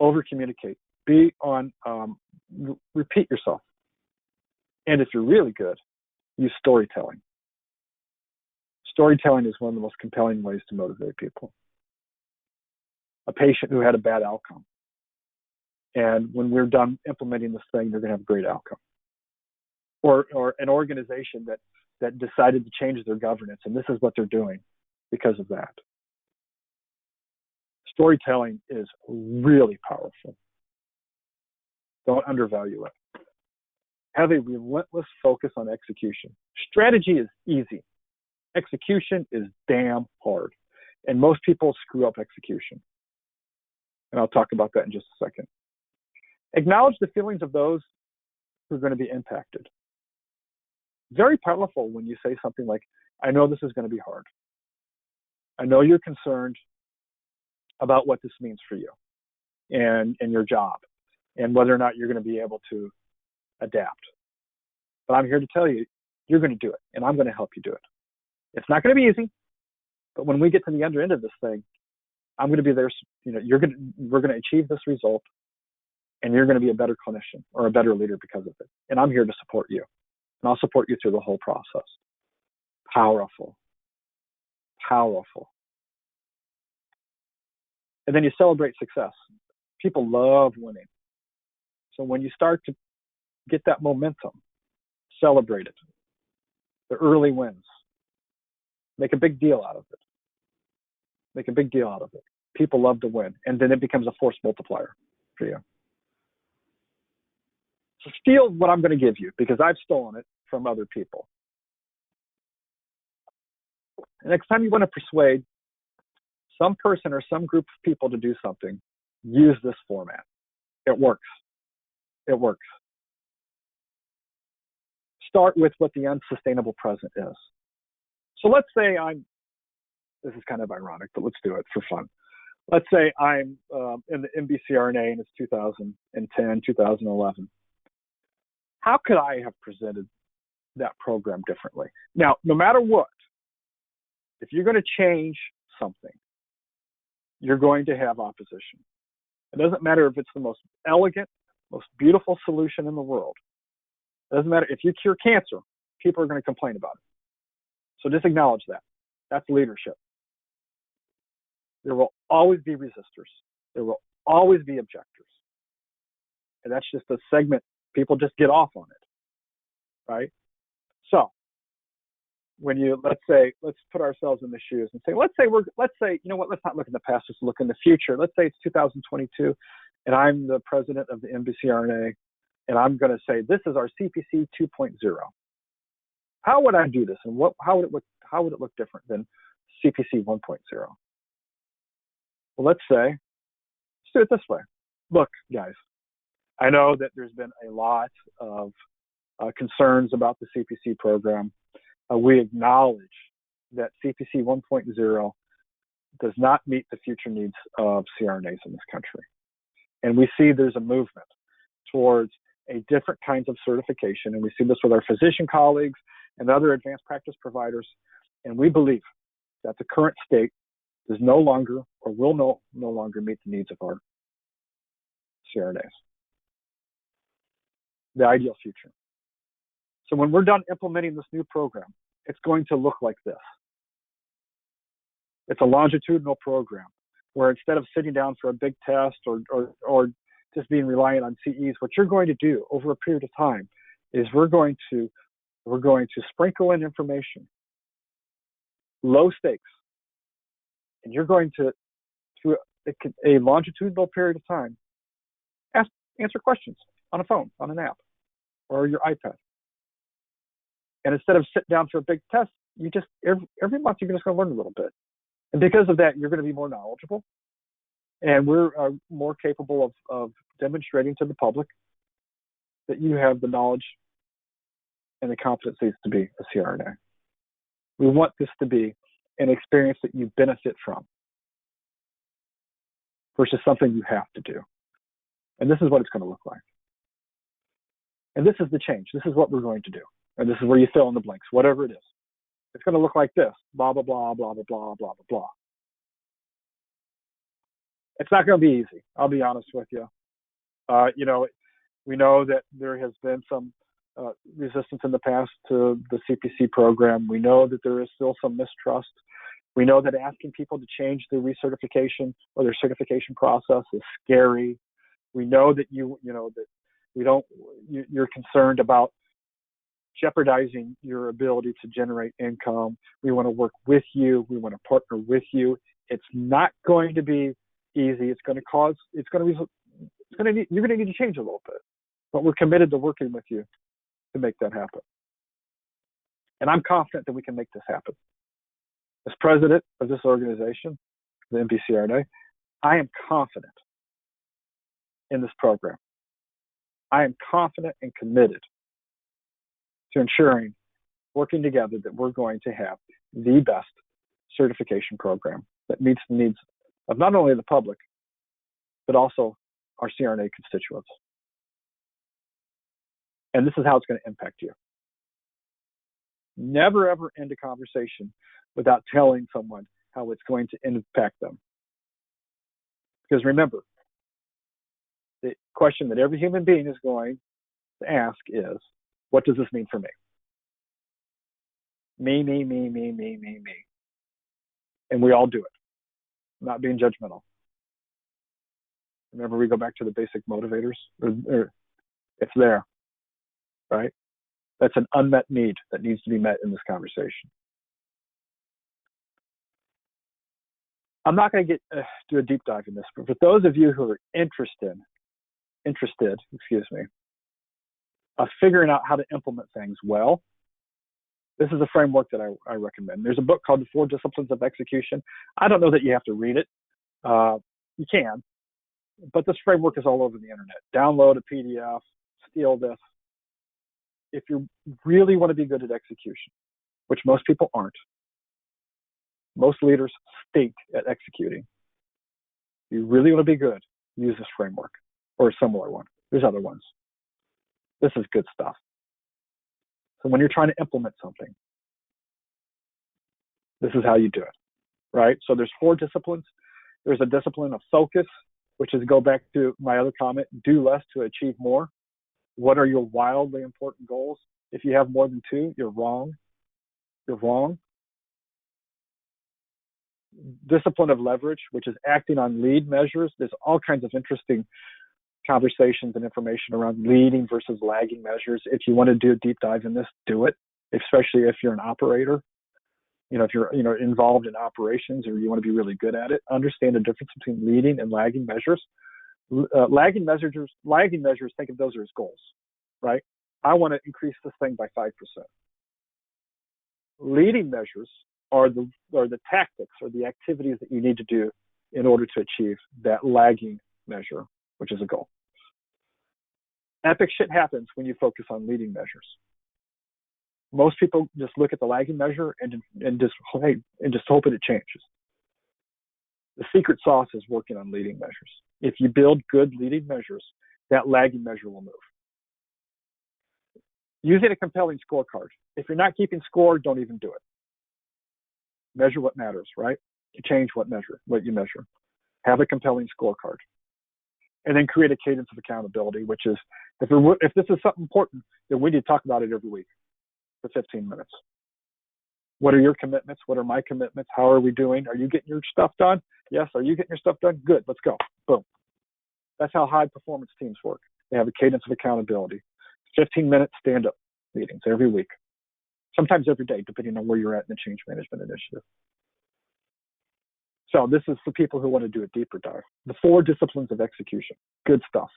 Over-communicate. Repeat yourself. And if you're really good, use storytelling. Storytelling is one of the most compelling ways to motivate people. A patient who had a bad outcome, and when we're done implementing this thing, they're going to have a great outcome. Or an organization that decided to change their governance, and this is what they're doing because of that. Storytelling is really powerful. Don't undervalue it. Have a relentless focus on execution. Strategy is easy. Execution is damn hard. And most people screw up execution. And I'll talk about that in just a second. Acknowledge the feelings of those who are going to be impacted. Very powerful when you say something like, I know this is going to be hard. I know you're concerned about what this means for you and your job and whether or not you're going to be able to adapt. But I'm here to tell you, you're going to do it, and I'm going to help you do it. It's not going to be easy, but when we get to the other end of this thing, I'm going to be there. We're going to achieve this result, and you're going to be a better clinician or a better leader because of it. And I'm here to support you, and I'll support you through the whole process. Powerful. Powerful. And then you celebrate success. People love winning. So when you start to get that momentum, celebrate it. The early wins. Make a big deal out of it. Make a big deal out of it. People love to win. And then it becomes a force multiplier for you. So steal what I'm going to give you because I've stolen it from other people. The next time you want to persuade some person or some group of people to do something, use this format. It works. It works. Start with what the unsustainable present is. So let's say this is kind of ironic, but let's do it for fun. Let's say I'm in the CRNA and it's 2010, 2011. How could I have presented that program differently? Now, no matter what, if you're going to change something, you're going to have opposition. It doesn't matter if it's the most elegant, most beautiful solution in the world. It doesn't matter if you cure cancer, people are going to complain about it. So just acknowledge that. That's leadership. There will always be resistors. There will always be objectors. And that's just a segment. People just get off on it, right? So when let's put ourselves in the shoes and say, let's say, you know what, let's not look in the past, let's look in the future. Let's say it's 2022 and I'm the president of the CRNA and I'm going to say, this is our CPC 2.0. How would I do this? And how would it look different than CPC 1.0? Well, let's do it this way. Look, guys, I know that there's been a lot of concerns about the CPC program. We acknowledge that CPC 1.0 does not meet the future needs of CRNAs in this country. And we see there's a movement towards a different kinds of certification. And we see this with our physician colleagues and other advanced practice providers. And we believe that the current state is no longer or will no longer meet the needs of our CRNAs. The ideal future. So when we're done implementing this new program, it's going to look like this. It's a longitudinal program where instead of sitting down for a big test or just being reliant on CEs, what you're going to do over a period of time is we're going to sprinkle in information, low stakes, and you're going to, through a longitudinal period of time, answer questions on a phone, on an app, or your iPad. And instead of sit down for a big test, you just every month you're just going to learn a little bit. And because of that, you're going to be more knowledgeable. And we're more capable of demonstrating to the public that you have the knowledge and the competencies to be a CRNA. We want this to be an experience that you benefit from versus something you have to do. And this is what it's going to look like. And this is the change. This is what we're going to do. And this is where you fill in the blanks, whatever it is. It's going to look like this, blah, blah, blah, blah, blah, blah, blah, blah, blah. It's not going to be easy. I'll be honest with you. We know that there has been some resistance in the past to the CPC program. We know that there is still some mistrust. We know that asking people to change their recertification or their certification process is scary. We know that you're concerned about jeopardizing your ability to generate income. We want to work with you. We want to partner with you. It's not going to be easy. You're going to need to change a little bit, but we're committed to working with you to make that happen. And I'm confident that we can make this happen. As president of this organization, the CRNA, I am confident in this program. I am confident and committed to ensuring, working together, that we're going to have the best certification program that meets the needs of not only the public, but also our CRNA constituents. And this is how it's going to impact you. Never, ever end a conversation without telling someone how it's going to impact them. Because remember, the question that every human being is going to ask is, what does this mean for me? Me. And we all do it. I'm not being judgmental. Remember, we go back to the basic motivators. It's there, right? That's an unmet need that needs to be met in this conversation. I'm not going to do a deep dive in this, but for those of you who are interested, of figuring out how to implement things well, this is a framework that I recommend. There's a book called The 4 Disciplines of Execution. I don't know that you have to read it. You can, but this framework is all over the internet. Download a PDF, steal this. If you really want to be good at execution, which most people aren't, most leaders stink at executing. You really want to be good, use this framework or a similar one. There's other ones. This is good stuff. So when you're trying to implement something, this is how you do it, right? So there's 4 disciplines. There's a discipline of focus, which is, go back to my other comment, do less to achieve more. What are your wildly important goals? If you have more than 2, you're wrong. You're wrong. Discipline of leverage, which is acting on lead measures. There's all kinds of interesting conversations and information around leading versus lagging measures. If you want to do a deep dive in this, do it, especially if you're an operator. If you're involved in operations or you want to be really good at it, understand the difference between leading and lagging measures. Lagging measures, think of those as goals, right? I want to increase this thing by 5%. Leading measures are the tactics or the activities that you need to do in order to achieve that lagging measure, which is a goal. Epic shit happens when you focus on leading measures. Most people just look at the lagging measure and just hope it changes. The secret sauce is working on leading measures. If you build good leading measures, that lagging measure will move. Using a compelling scorecard. If you're not keeping score, don't even do it. Measure what matters, right? To change what you measure. Have a compelling scorecard. And then create a cadence of accountability, which is, if this is something important, then we need to talk about it every week for 15 minutes. What are your commitments? What are my commitments? How are we doing? Are you getting your stuff done? Yes. Are you getting your stuff done? Good. Let's go. Boom. That's how high performance teams work. They have a cadence of accountability. 15-minute stand-up meetings every week. Sometimes every day, depending on where you're at in the change management initiative. So this is for people who want to do a deeper dive. The 4 disciplines of execution. Good stuff.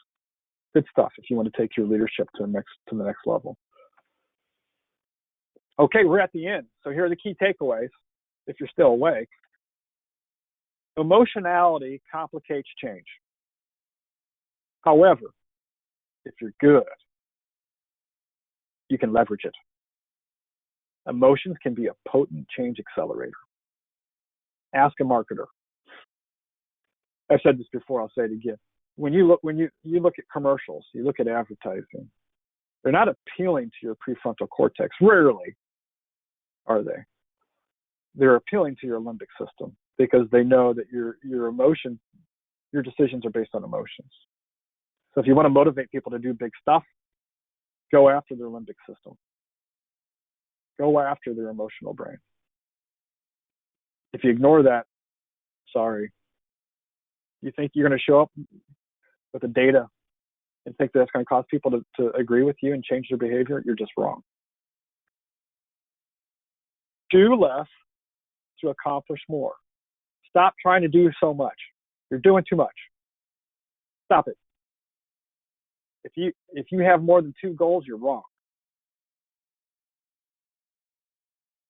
Good stuff if you want to take your leadership to the next level. Okay, we're at the end. So here are the key takeaways, if you're still awake. Emotionality complicates change. However, if you're good, you can leverage it. Emotions can be a potent change accelerator. Ask a marketer. I've said this before, I'll say it again. When you look at commercials, you look at advertising, they're not appealing to your prefrontal cortex. Rarely are they. They're appealing to your limbic system because they know that your decisions are based on emotions. So if you want to motivate people to do big stuff, Go after their limbic system. Go after their emotional brain. If you ignore that, sorry. You think you're going to show up with the data and think that's going to cause people to agree with you and change their behavior? You're just wrong. Do less to accomplish more. Stop trying to do so much. You're doing too much. Stop it. If you have more than 2 goals, you're wrong.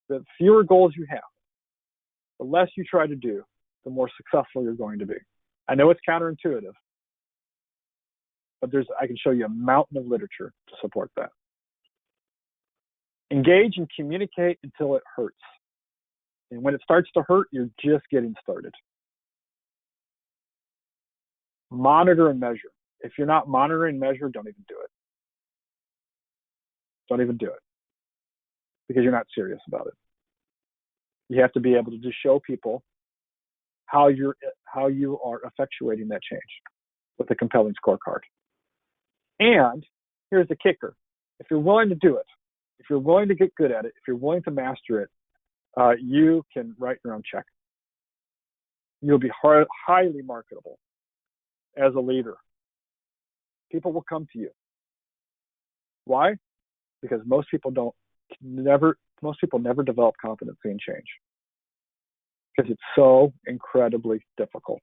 The fewer goals you have, the less you try to do, the more successful you're going to be. I know it's counterintuitive, but I can show you a mountain of literature to support that. Engage and communicate until it hurts. And when it starts to hurt, you're just getting started. Monitor and measure. If you're not monitoring and measure, don't even do it. Don't even do it. Because you're not serious about it. You have to be able to just show people how you are effectuating that change with a compelling scorecard. And here's the kicker. If you're willing to do it, if you're willing to get good at it, if you're willing to master it, you can write your own check. You'll be highly marketable as a leader. People will come to you. Why? Because most people never develop competency in change. Because it's so incredibly difficult.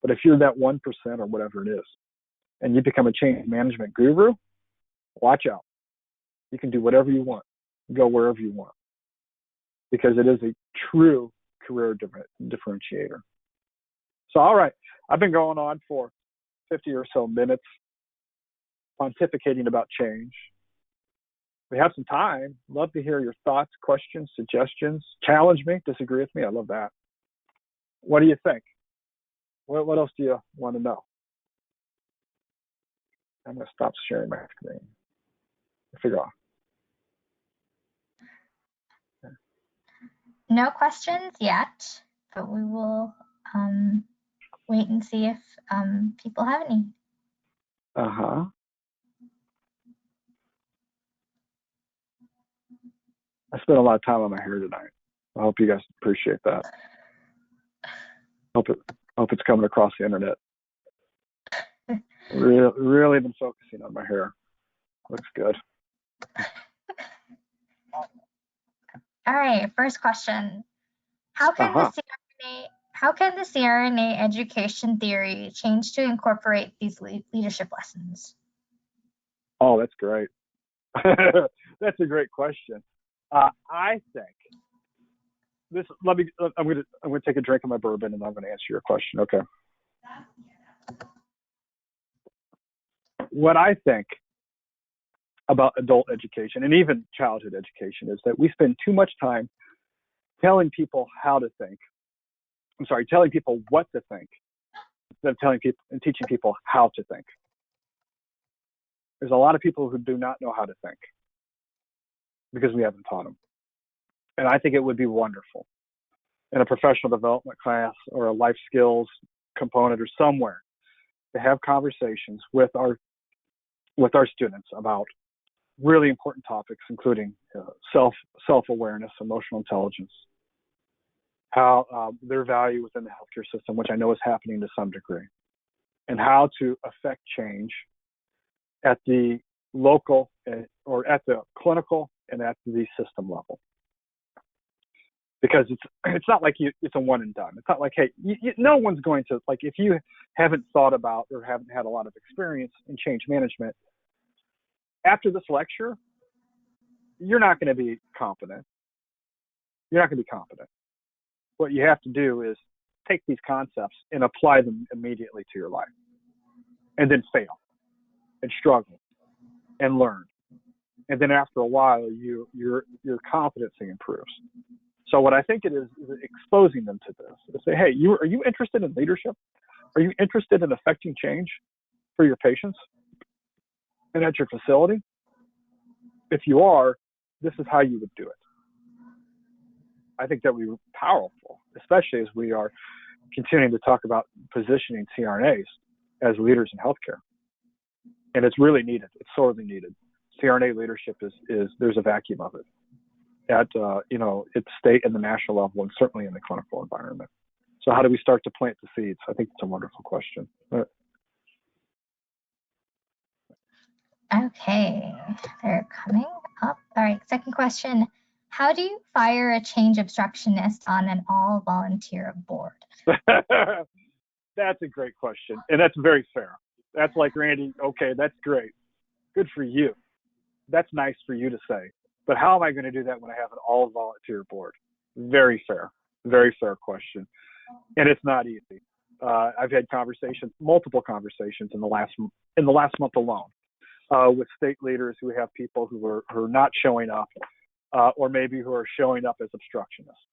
But if you're that 1% or whatever it is, and you become a change management guru, watch out. You can do whatever you want, go wherever you want, because it is a true career differentiator. So, all right, I've been going on for 50 or so minutes pontificating about change. We have some time. Love to hear your thoughts, questions, suggestions. Challenge me, disagree with me. I love that. What do you think? What else do you want to know? I'm going to stop sharing my screen. Figure out. No questions yet, but we will wait and see if people have any. Uh-huh. I spent a lot of time on my hair tonight. I hope you guys appreciate that. Hope it's coming across the internet. Really been focusing on my hair. Looks good. All right, first question. How can the CRNA education theory change to incorporate these leadership lessons? Oh, that's great. That's a great question. I think this. I'm gonna take a drink of my bourbon and I'm gonna answer your question. Okay. What I think about adult education and even childhood education is that we spend too much time telling people telling people what to think instead of telling people and teaching people how to think. There's a lot of people who do not know how to think because we haven't taught them. And I think it would be wonderful in a professional development class or a life skills component or somewhere to have conversations with our students about really important topics, including self-awareness, emotional intelligence, how their value within the healthcare system, which I know is happening to some degree, and how to affect change at the local or at the clinical and at the system level. Because it's not like it's a one and done. It's not like, hey, no one's going to, like, if you haven't thought about or haven't had a lot of experience in change management, after this lecture, you're not going to be competent. You're not going to be competent. What you have to do is take these concepts and apply them immediately to your life, and then fail and struggle and learn. And then after a while, your competency improves. So what I think it is exposing them to this. To say, hey, are you interested in leadership? Are you interested in affecting change for your patients and at your facility? If you are, this is how you would do it. I think that would be powerful, especially as we are continuing to talk about positioning CRNAs as leaders in healthcare. And it's really needed. It's sorely needed. CRNA leadership is there's a vacuum of it at, at the state and the national level, and certainly in the clinical environment. So how do we start to plant the seeds? I think it's a wonderful question. Okay, they're coming up. All right, second question. How do you fire a change obstructionist on an all-volunteer board? That's a great question, and that's very fair. That's like, Randy, okay, that's great. Good for you. That's nice for you to say. But how am I going to do that when I have an all-volunteer board? Very fair question. And it's not easy. I've had multiple conversations in the last month alone, with state leaders who have people who are not showing up, or maybe who are showing up as obstructionists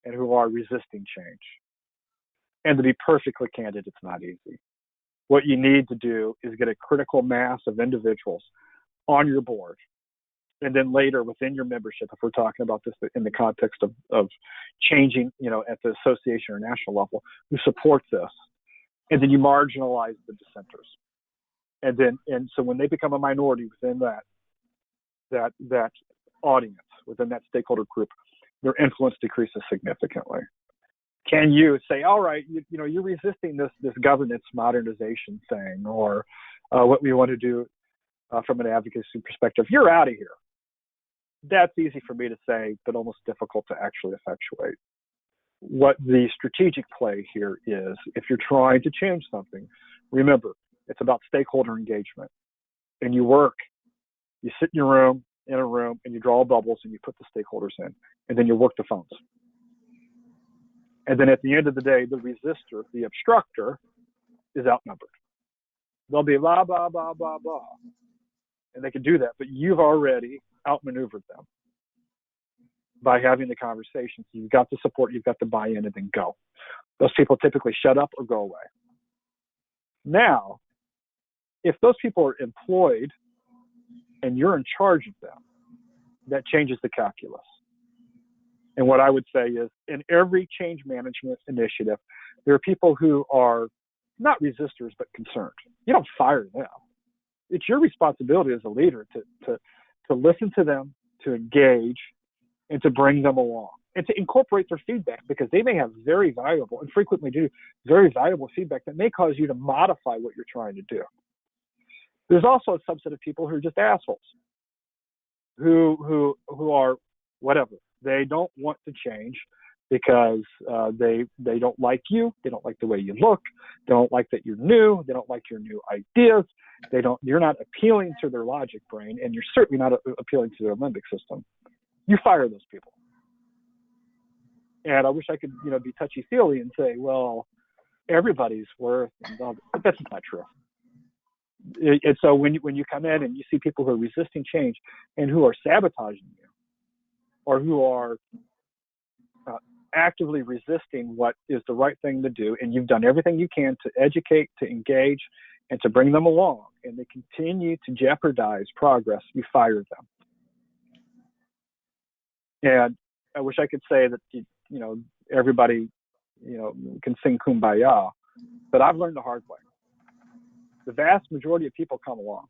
and who are resisting change. And to be perfectly candid, it's not easy. What you need to do is get a critical mass of individuals on your board, and then later within your membership, if we're talking about this in the context of changing, at the association or national level, who support this, and then you marginalize the dissenters. And so when they become a minority within that audience, within that stakeholder group, their influence decreases significantly. Can you say, all right, you're resisting this governance modernization thing, or what we want to do from an advocacy perspective, you're out of here. That's easy for me to say, but almost difficult to actually effectuate. What the strategic play here is, if you're trying to change something, remember, it's about stakeholder engagement. And you sit in a room, and you draw bubbles, and you put the stakeholders in, and then you work the phones. And then at the end of the day, the resistor, the obstructor, is outnumbered. They'll be blah, blah, blah, blah, blah. And they can do that, but you've already outmaneuvered them by having the conversations. You've got the support, you've got the buy-in, and then go. Those people typically shut up or go away. Now, if those people are employed and you're in charge of them, that changes the calculus. And what I would say is, in every change management initiative, there are people who are not resistors, but concerned. You don't fire them. It's your responsibility as a leader to listen to them, to engage, and to bring them along, and to incorporate their feedback, because they may have very valuable, and frequently do, very valuable feedback that may cause you to modify what you're trying to do. There's also a subset of people who are just assholes, who are whatever. They don't want to change because they don't like you. They don't like the way you look. They don't like that you're new. They don't like your new ideas. You're not appealing to their logic brain, and you're certainly not appealing to their limbic system. You fire those people. And I wish I could, be touchy-feely and say, well, everybody's worth, but that's not true. And so when you come in and you see people who are resisting change and who are sabotaging you, or who are actively resisting what is the right thing to do, and you've done everything you can to educate, to engage, and to bring them along, and they continue to jeopardize progress, you fire them. And I wish I could say that, everybody, can sing Kumbaya, but I've learned the hard way. The vast majority of people come along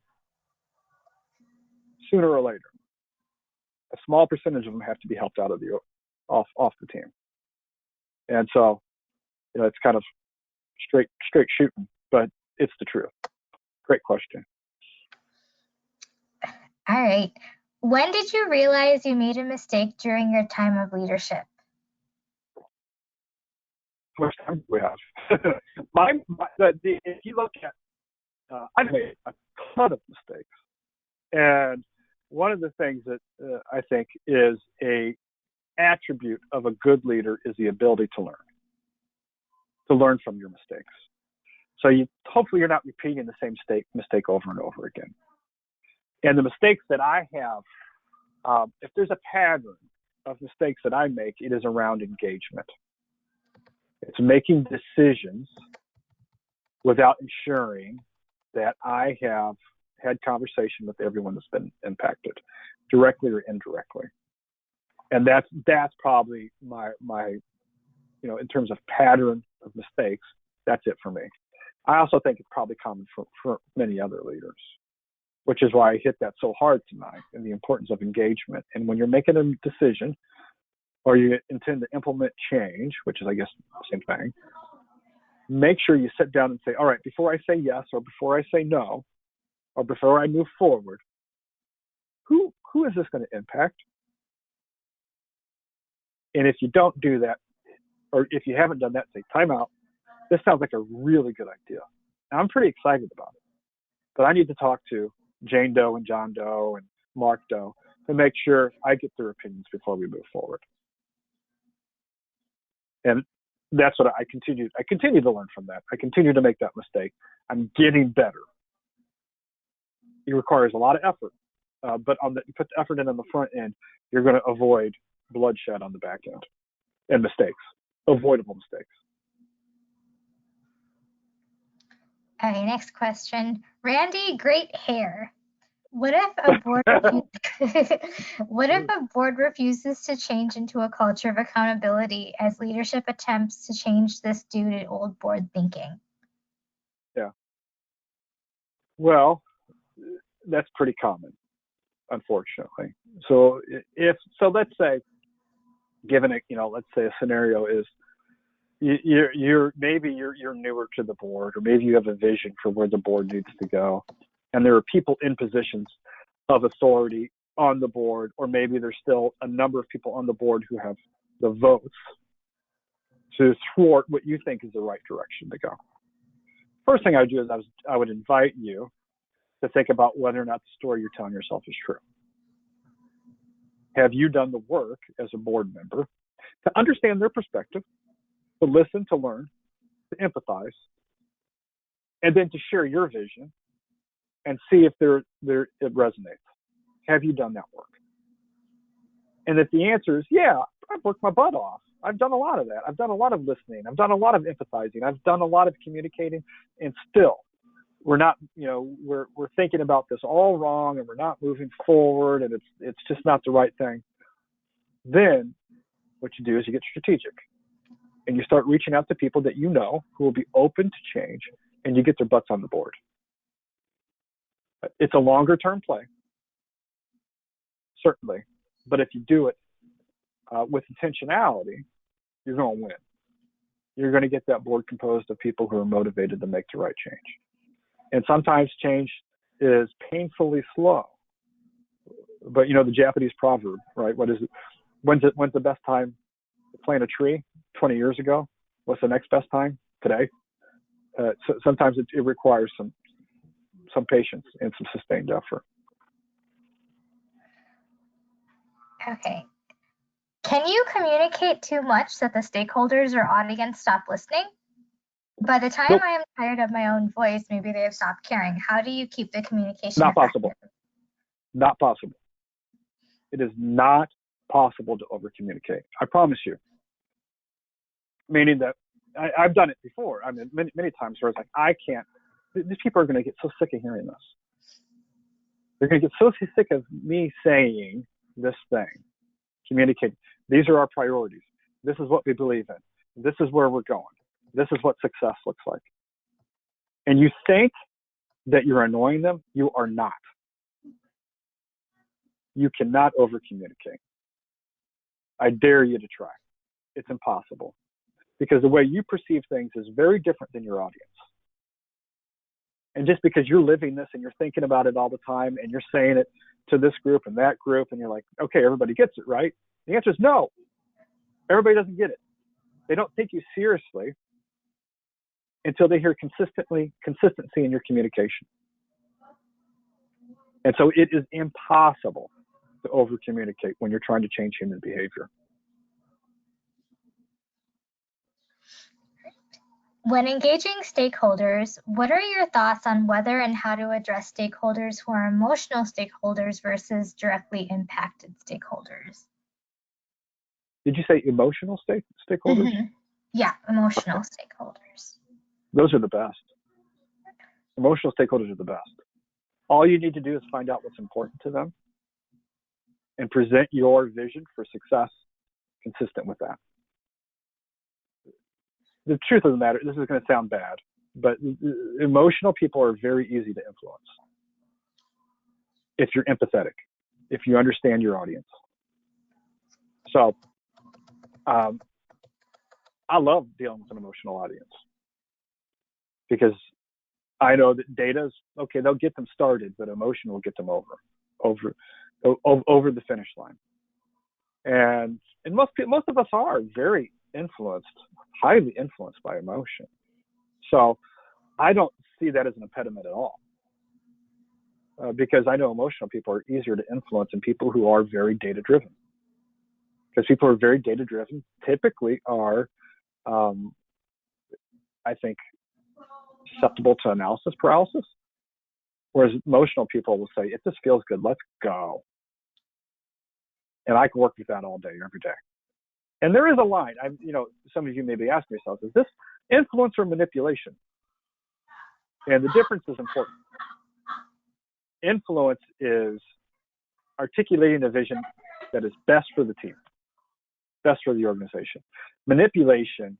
sooner or later. A small percentage of them have to be helped out of off the team. And so, it's kind of straight shooting, but it's the truth. Great question. All right. When did you realize you made a mistake during your time of leadership? How much time do we have? If you look at, I've made a ton of mistakes. And one of the things that I think is a attribute of a good leader is the ability to learn from your mistakes. So hopefully you're not repeating the same mistake over and over again. And the mistakes that I have, if there's a pattern of mistakes that I make, it is around engagement. It's making decisions without ensuring that I have had conversation with everyone that's been impacted, directly or indirectly. And that's probably my in terms of pattern of mistakes, that's it for me. I also think it's probably common for many other leaders, which is why I hit that so hard tonight, and the importance of engagement. And when you're making a decision or you intend to implement change, which is, I guess, the same thing, make sure you sit down and say, all right, before I say yes or before I say no or before I move forward, who is this going to impact? And if you don't do that, or if you haven't done that, say, time out. This sounds like a really good idea. And I'm pretty excited about it. But I need to talk to Jane Doe and John Doe and Mark Doe to make sure I get their opinions before we move forward. And that's what I continue to learn from that. I continue to make that mistake. I'm getting better. It requires a lot of effort, but you put the effort in on the front end, you're going to avoid bloodshed on the back end and mistakes, avoidable mistakes. Okay, next question. Randy, great hair. What if a board refuses to change into a culture of accountability as leadership attempts to change this due to old board thinking? Yeah. Well, that's pretty common, unfortunately. So let's say, let's say a scenario is you're newer to the board, or maybe you have a vision for where the board needs to go, and there are people in positions of authority on the board, or maybe there's still a number of people on the board who have the votes to thwart what you think is the right direction to go. First thing I would do is I would invite you to think about whether or not the story you're telling yourself is true. Have you done the work as a board member to understand their perspective, to listen, to learn, to empathize, and then to share your vision and see if it resonates? Have you done that work? And if the answer is, yeah, I've worked my butt off. I've done a lot of that. I've done a lot of listening. I've done a lot of empathizing. I've done a lot of communicating, and still we're not, we're thinking about this all wrong, and we're not moving forward, and it's just not the right thing. Then what you do is you get strategic, and you start reaching out to people that you know who will be open to change, and you get their butts on the board. It's a longer term play, certainly, but if you do it with intentionality, you're going to win. You're going to get that board composed of people who are motivated to make the right change. And sometimes change is painfully slow. But the Japanese proverb, right? What is it? When's the best time to plant a tree? 20 years ago. What's the next best time? Today. So sometimes it requires some patience and some sustained effort. Okay. Can you communicate too much that the stakeholders or audience stop listening? By the time I am tired of my own voice, maybe they have stopped caring. How do you keep the communication Not effective? possible. Not possible. It is not possible to over-communicate. I promise you. Meaning that I've done it before. I mean, many times where it's like, I can't. These people are going to get so sick of hearing this. They're going to get so sick of me saying this thing, communicating. These are our priorities. This is what we believe in. This is where we're going. This is what success looks like. And you think that you're annoying them. You are not. You cannot over-communicate. I dare you to try. It's impossible. Because the way you perceive things is very different than your audience. And just because you're living this and you're thinking about it all the time and you're saying it to this group and that group and you're like, okay, everybody gets it, right? The answer is no. Everybody doesn't get it. They don't take you seriously until they hear consistency in your communication. And so it is impossible to over-communicate when you're trying to change human behavior. When engaging stakeholders, what are your thoughts on whether and how to address stakeholders who are emotional stakeholders versus directly impacted stakeholders? Did you say emotional stakeholders? Mm-hmm. Yeah, emotional stakeholders. Those are the best. Emotional stakeholders are the best. All you need to do is find out what's important to them and present your vision for success consistent with that. The truth of the matter, this is going to sound bad, But emotional people are very easy to influence if you're empathetic, if you understand your audience. So I love dealing with an emotional audience because I know that data's okay. They'll get them started, but emotion will get them over the finish line. And most of us are very influenced, highly influenced by emotion. So I don't see that as an impediment at all, because I know emotional people are easier to influence than people who are very data driven. Because people who are very data driven typically are, I think, susceptible to analysis paralysis, whereas emotional people will say, if this feels good, let's go. And I can work with that all day, every day. And there is a line. Some of you may be asking yourselves, is this influence or manipulation? And the difference is important. Influence is articulating a vision that is best for the team, best for the organization. Manipulation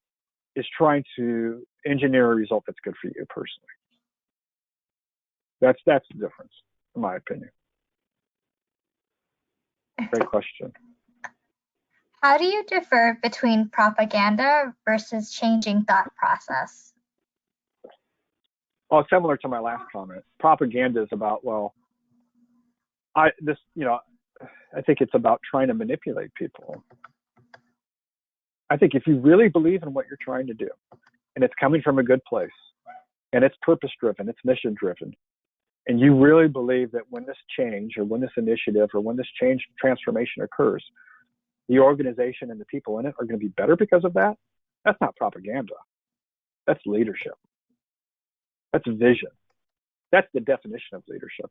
is trying to engineer a result that's good for you personally. That's the difference, in my opinion. Great question. How do you differ between propaganda versus changing thought process? Well, similar to my last comment, propaganda is about, I think it's about trying to manipulate people. I think if you really believe in what you're trying to do, and it's coming from a good place, and it's purpose-driven, it's mission-driven, and you really believe that when this change or when this initiative or when this transformation occurs, the organization and the people in it are going to be better because of that, that's not propaganda. That's leadership. That's vision. That's the definition of leadership.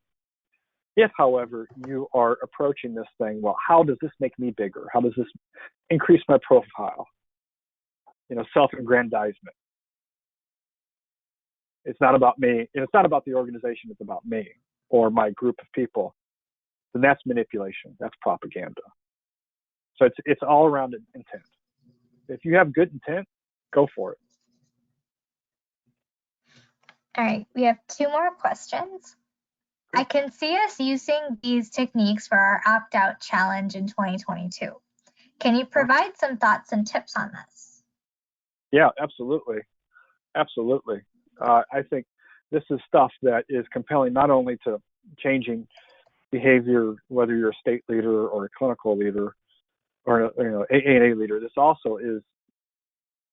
If, however, you are approaching this thing, how does this make me bigger? How does this increase my profile? Self-aggrandizement. It's not about me. It's not about the organization. It's about me or my group of people. Then that's manipulation. That's propaganda. So it's all around intent. If you have good intent, go for it. All right, we have 2 more questions. I can see us using these techniques for our opt-out challenge in 2022. Can you provide some thoughts and tips on this? Yeah, absolutely. Absolutely. I think this is stuff that is compelling not only to changing behavior, whether you're a state leader or a clinical leader or AANA leader. This also is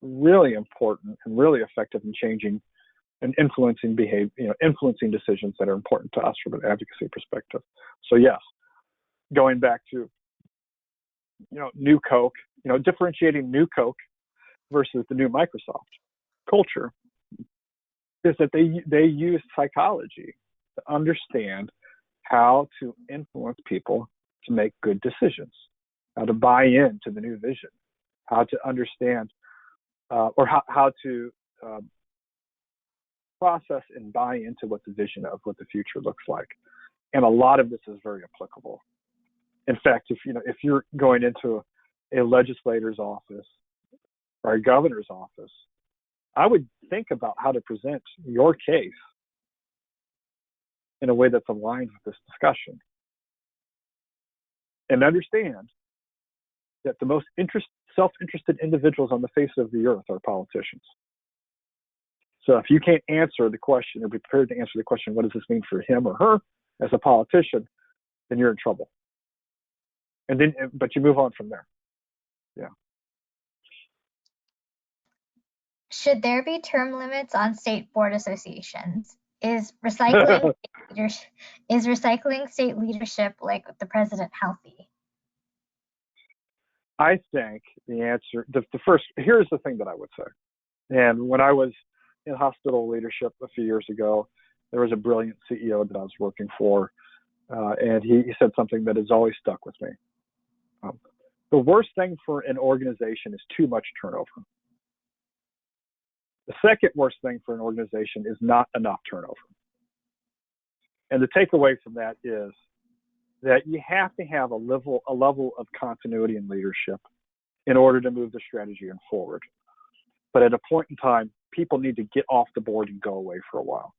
really important and really effective in changing and influencing behavior, influencing decisions that are important to us from an advocacy perspective. So yes, going back to New Coke, differentiating New Coke versus the new Microsoft culture is that they use psychology to understand how to influence people to make good decisions, how to buy into the new vision, how to understand or how to process and buy into what the vision of what the future looks like. And a lot of this is very applicable. In fact, if you're going into a legislator's office or a governor's office, I would think about how to present your case in a way that's aligned with this discussion. And understand that the most self-interested individuals on the face of the earth are politicians. So if you can't answer the question or be prepared to answer the question, what does this mean for him or her as a politician, then you're in trouble. But you move on from there. Yeah. Should there be term limits on state board associations? Is recycling state leadership like the president healthy? I think the answer, here's the thing that I would say. And when I was in hospital leadership a few years ago, there was a brilliant CEO that I was working for, and he said something that has always stuck with me. The worst thing for an organization is too much turnover. The second worst thing for an organization is not enough turnover. And the takeaway from that is that you have to have a level of continuity in leadership in order to move the strategy forward. But at a point in time, people need to get off the board and go away for a while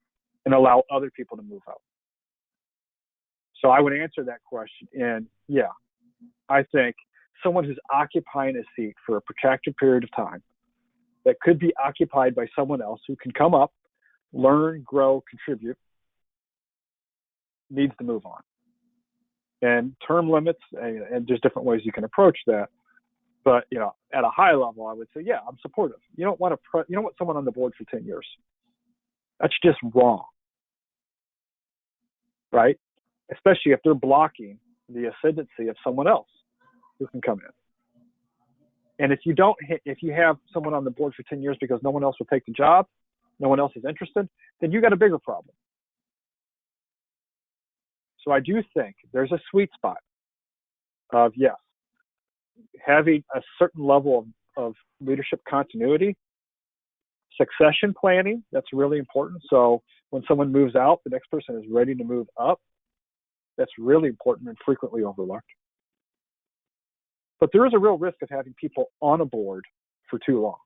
and allow other people to move out. So I would answer that question in, yeah, I think someone who's occupying a seat for a protracted period of time that could be occupied by someone else who can come up, learn, grow, contribute, needs to move on. And term limits, and there's different ways you can approach that. But, you know, at a high level, I would say, yeah, I'm supportive. You don't want someone on the board for 10 years. That's just wrong, right? Especially if they're blocking the ascendancy of someone else who can come in. And if you have someone on the board for 10 years because no one else will take the job, no one else is interested, then you got a bigger problem. So I do think there's a sweet spot of, yes, having a certain level of leadership continuity, succession planning, that's really important. So when someone moves out, the next person is ready to move up. That's really important and frequently overlooked. But there is a real risk of having people on a board for too long.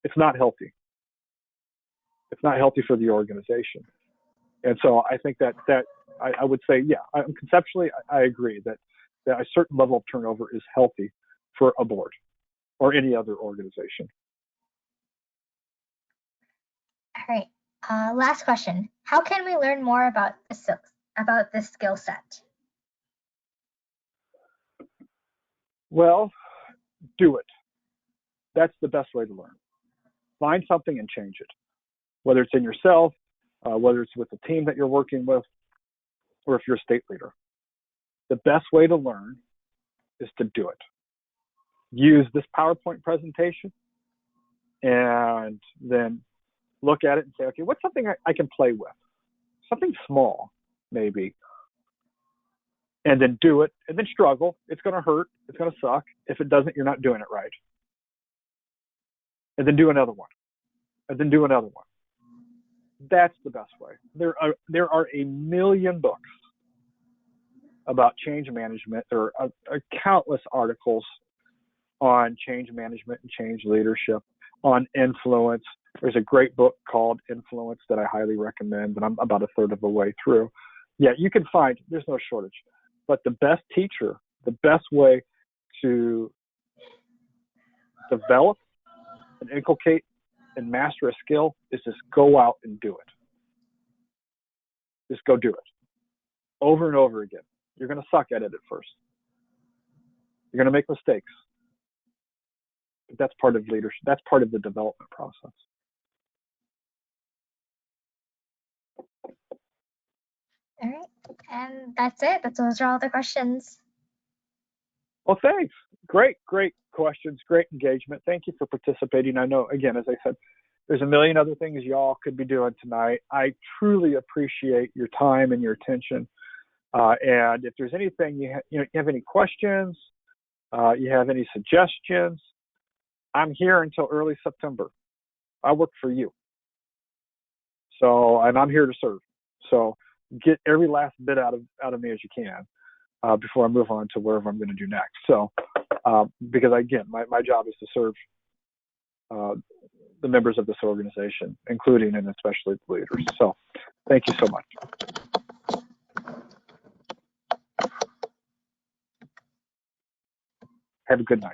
It's not healthy. It's not healthy for the organization. And so I think that I would say, yeah, conceptually, I agree that a certain level of turnover is healthy for a board or any other organization. All right. Last question. How can we learn more about this skill set? Well, do it. That's the best way to learn. Find something and change it, whether it's in yourself, whether it's with the team that you're working with, or if you're a state leader. The best way to learn is to do it. Use this PowerPoint presentation and then look at it and say, okay, what's something I can play with? Something small, maybe. And then do it, and then struggle. It's going to hurt. It's going to suck. If it doesn't, you're not doing it right. And then do another one. And then do another one. That's the best way. There are a million books about change management. There are countless articles on change management and change leadership, on influence. There's a great book called Influence that I highly recommend, and I'm about a third of the way through. Yeah, you can find, there's no shortage. But the best teacher, the best way to develop and inculcate and master a skill is just go out and do it. Just go do it over and over again. You're going to suck at it at first. You're going to make mistakes. But that's part of leadership. That's part of the development process. All right. And that's it. Those are all the questions. Well, thanks. Great questions. Great engagement. Thank you for participating. I know, again, as I said, there's a million other things y'all could be doing tonight. I truly appreciate your time and your attention. And if there's anything you have any questions, you have any suggestions, I'm here until early September. I work for you. So, and I'm here to serve. So get every last bit out of me as you can before I move on to wherever I'm going to do next. So, because again, my job is to serve the members of this organization, including and especially the leaders. So thank you so much. Have a good night.